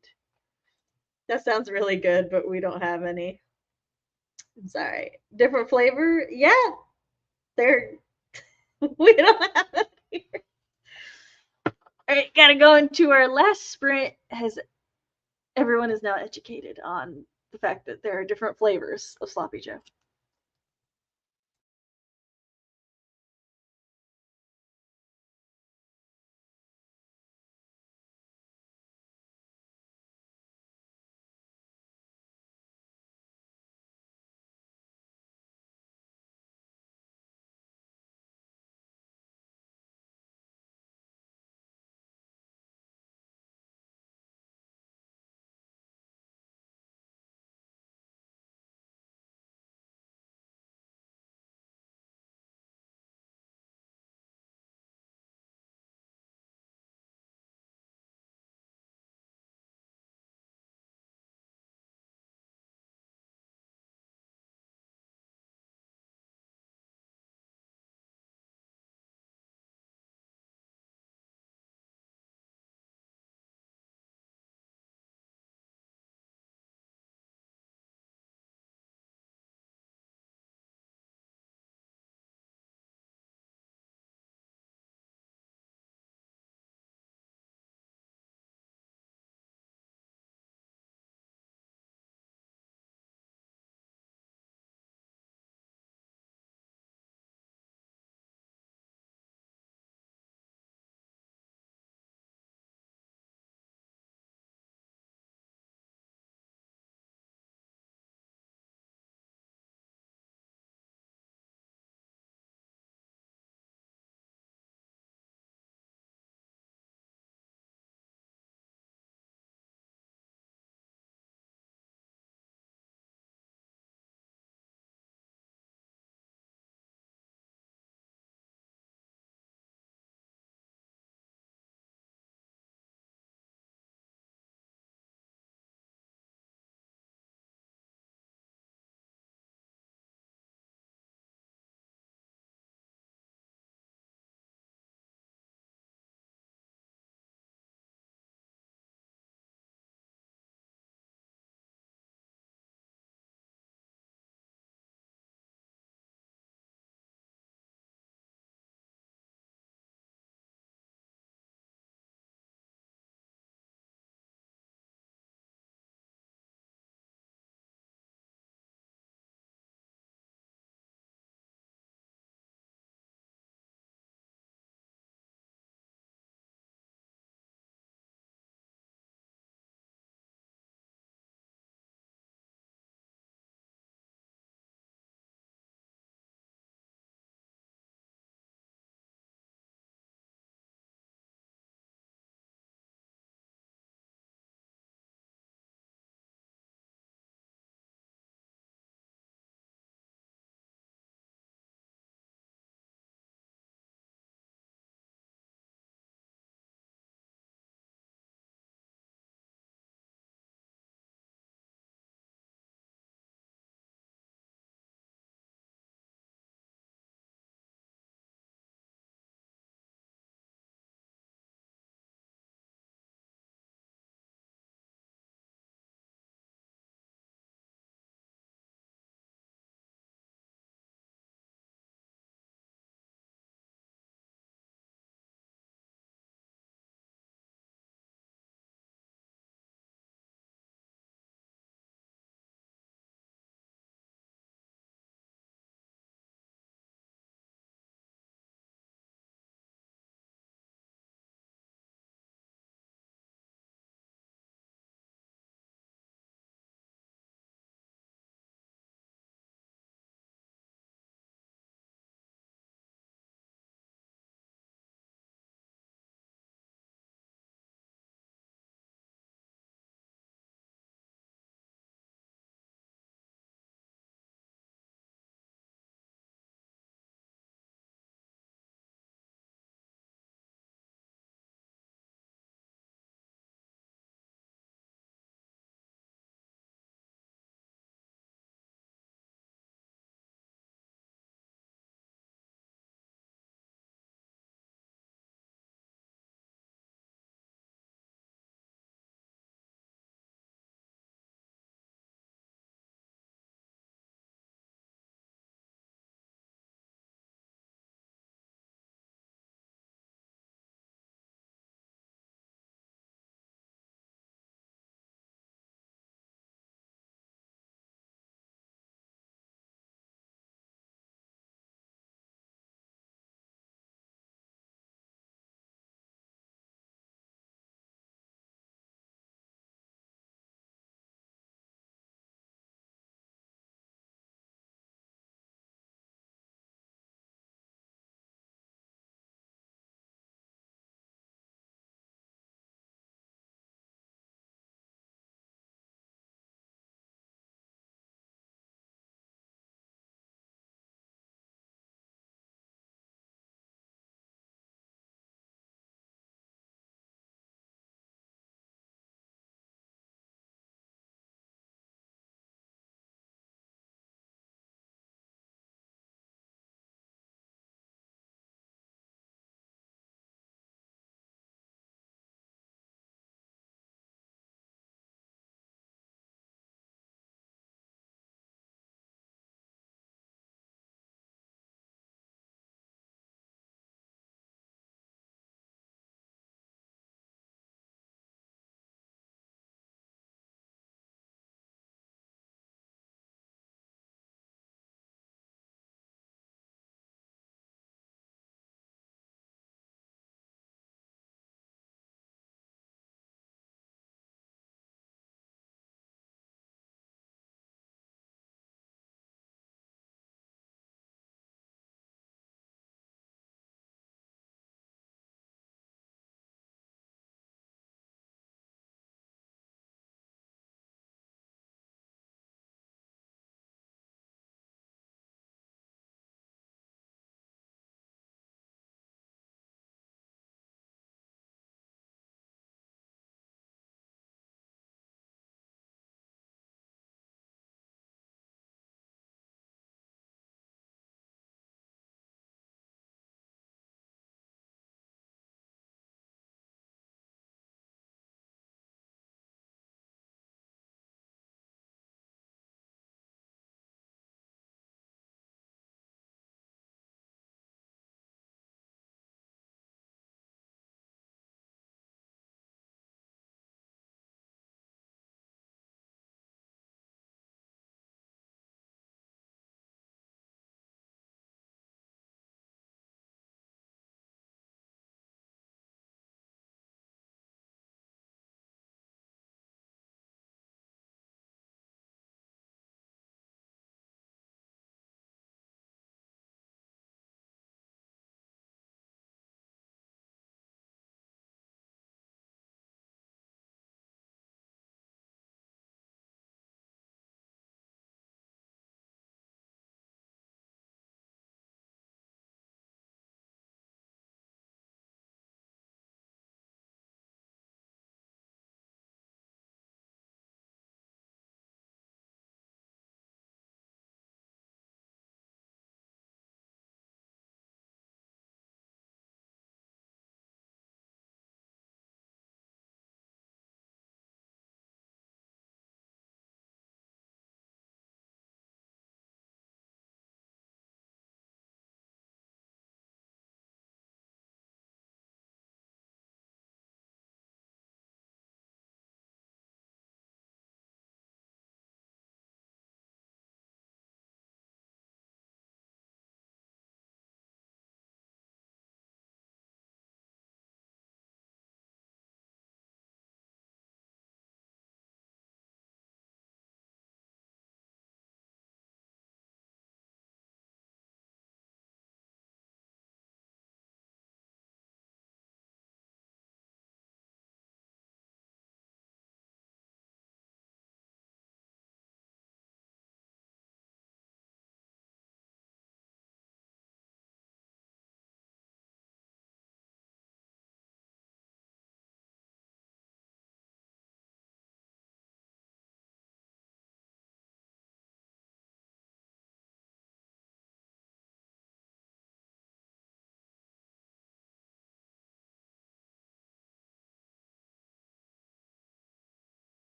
That sounds really good, but we don't have any. I'm sorry. Different flavor? Yeah, they're we don't have any. All right, gotta go into our last sprint. Has everyone is now educated on the fact that there are different flavors of sloppy joe.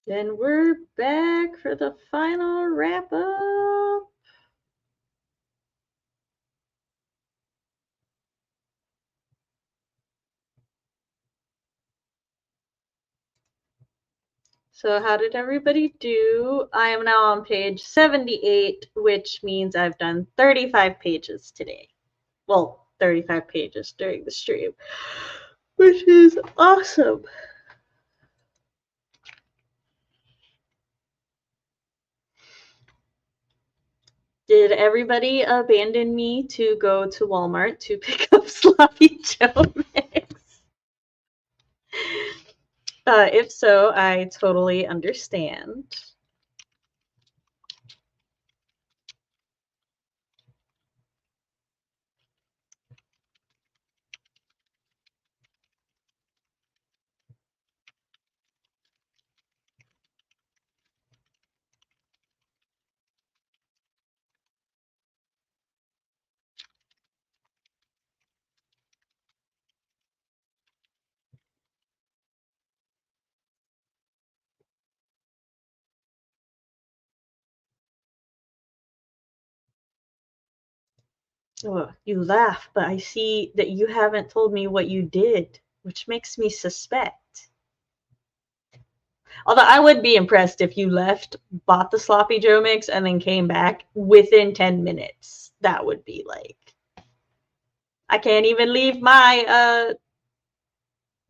Then we're back for the final wrap up. So how did everybody do? I am now on page 78, which means I've done 35 pages today. Well, 35 pages during the stream, which is awesome. Did everybody abandon me to go to Walmart to pick up sloppy Joe mix? If so, I totally understand. Oh, you laugh, but I see that you haven't told me what you did, which makes me suspect. Although I would be impressed if you left, bought the sloppy Joe mix, and then came back within 10 minutes. That would be like, I can't even leave my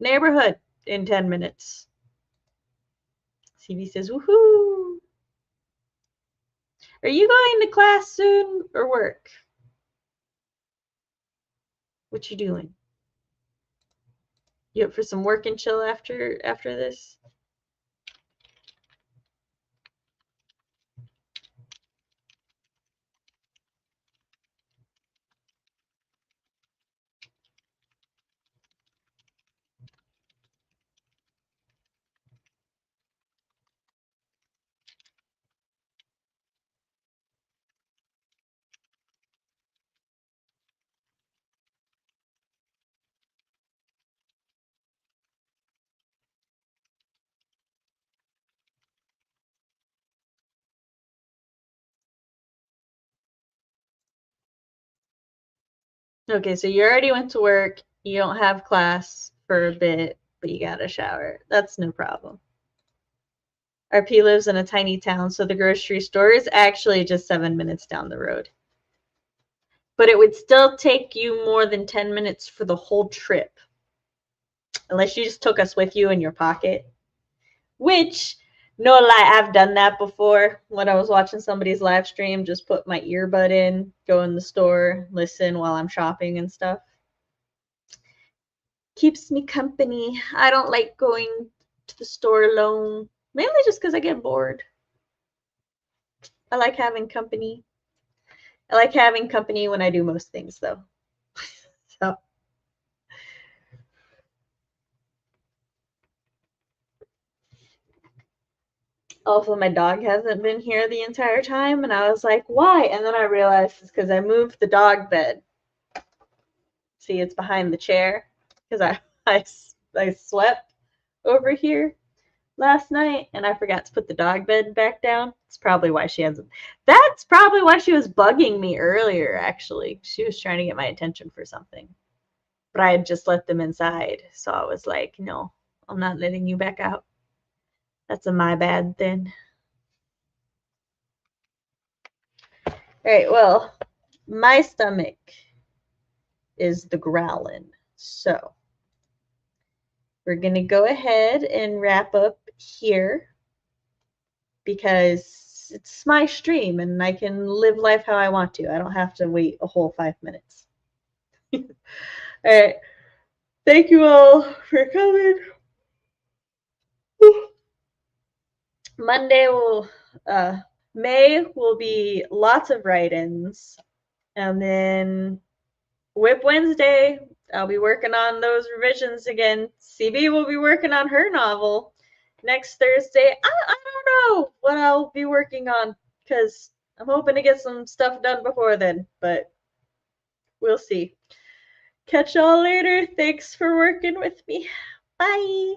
neighborhood in 10 minutes. CV says, woohoo! Are you going to class soon or work? What you doing? You up for some work and chill after this? Okay, so you already went to work. You don't have class for a bit, but you got a shower. That's no problem. RP lives in a tiny town, so the grocery store is actually just 7 minutes down the road. But it would still take you more than 10 minutes for the whole trip. Unless you just took us with you in your pocket. Which, no lie, I've done that before. When I was watching somebody's live stream, just put my earbud in, go in the store, listen while I'm shopping and stuff. Keeps me company. I don't like going to the store alone, mainly just because I get bored. I like having company. I like having company when I do most things, though. So. Also, my dog hasn't been here the entire time, and I was like, why? And then I realized it's because I moved the dog bed. See, it's behind the chair because I slept over here last night and I forgot to put the dog bed back down. That's probably why she was bugging me earlier, actually. She was trying to get my attention for something. But I had just let them inside, so I was like, no, I'm not letting you back out. That's a my bad then. All right, well, my stomach is the growling. So we're going to go ahead and wrap up here because it's my stream and I can live life how I want to. I don't have to wait a whole 5 minutes. All right. Thank you all for coming. Monday May will be lots of write-ins. And then Whip Wednesday, I'll be working on those revisions again. CB will be working on her novel. Next Thursday, I don't know what I'll be working on because I'm hoping to get some stuff done before then, but we'll see. Catch y'all later. Thanks for working with me. Bye.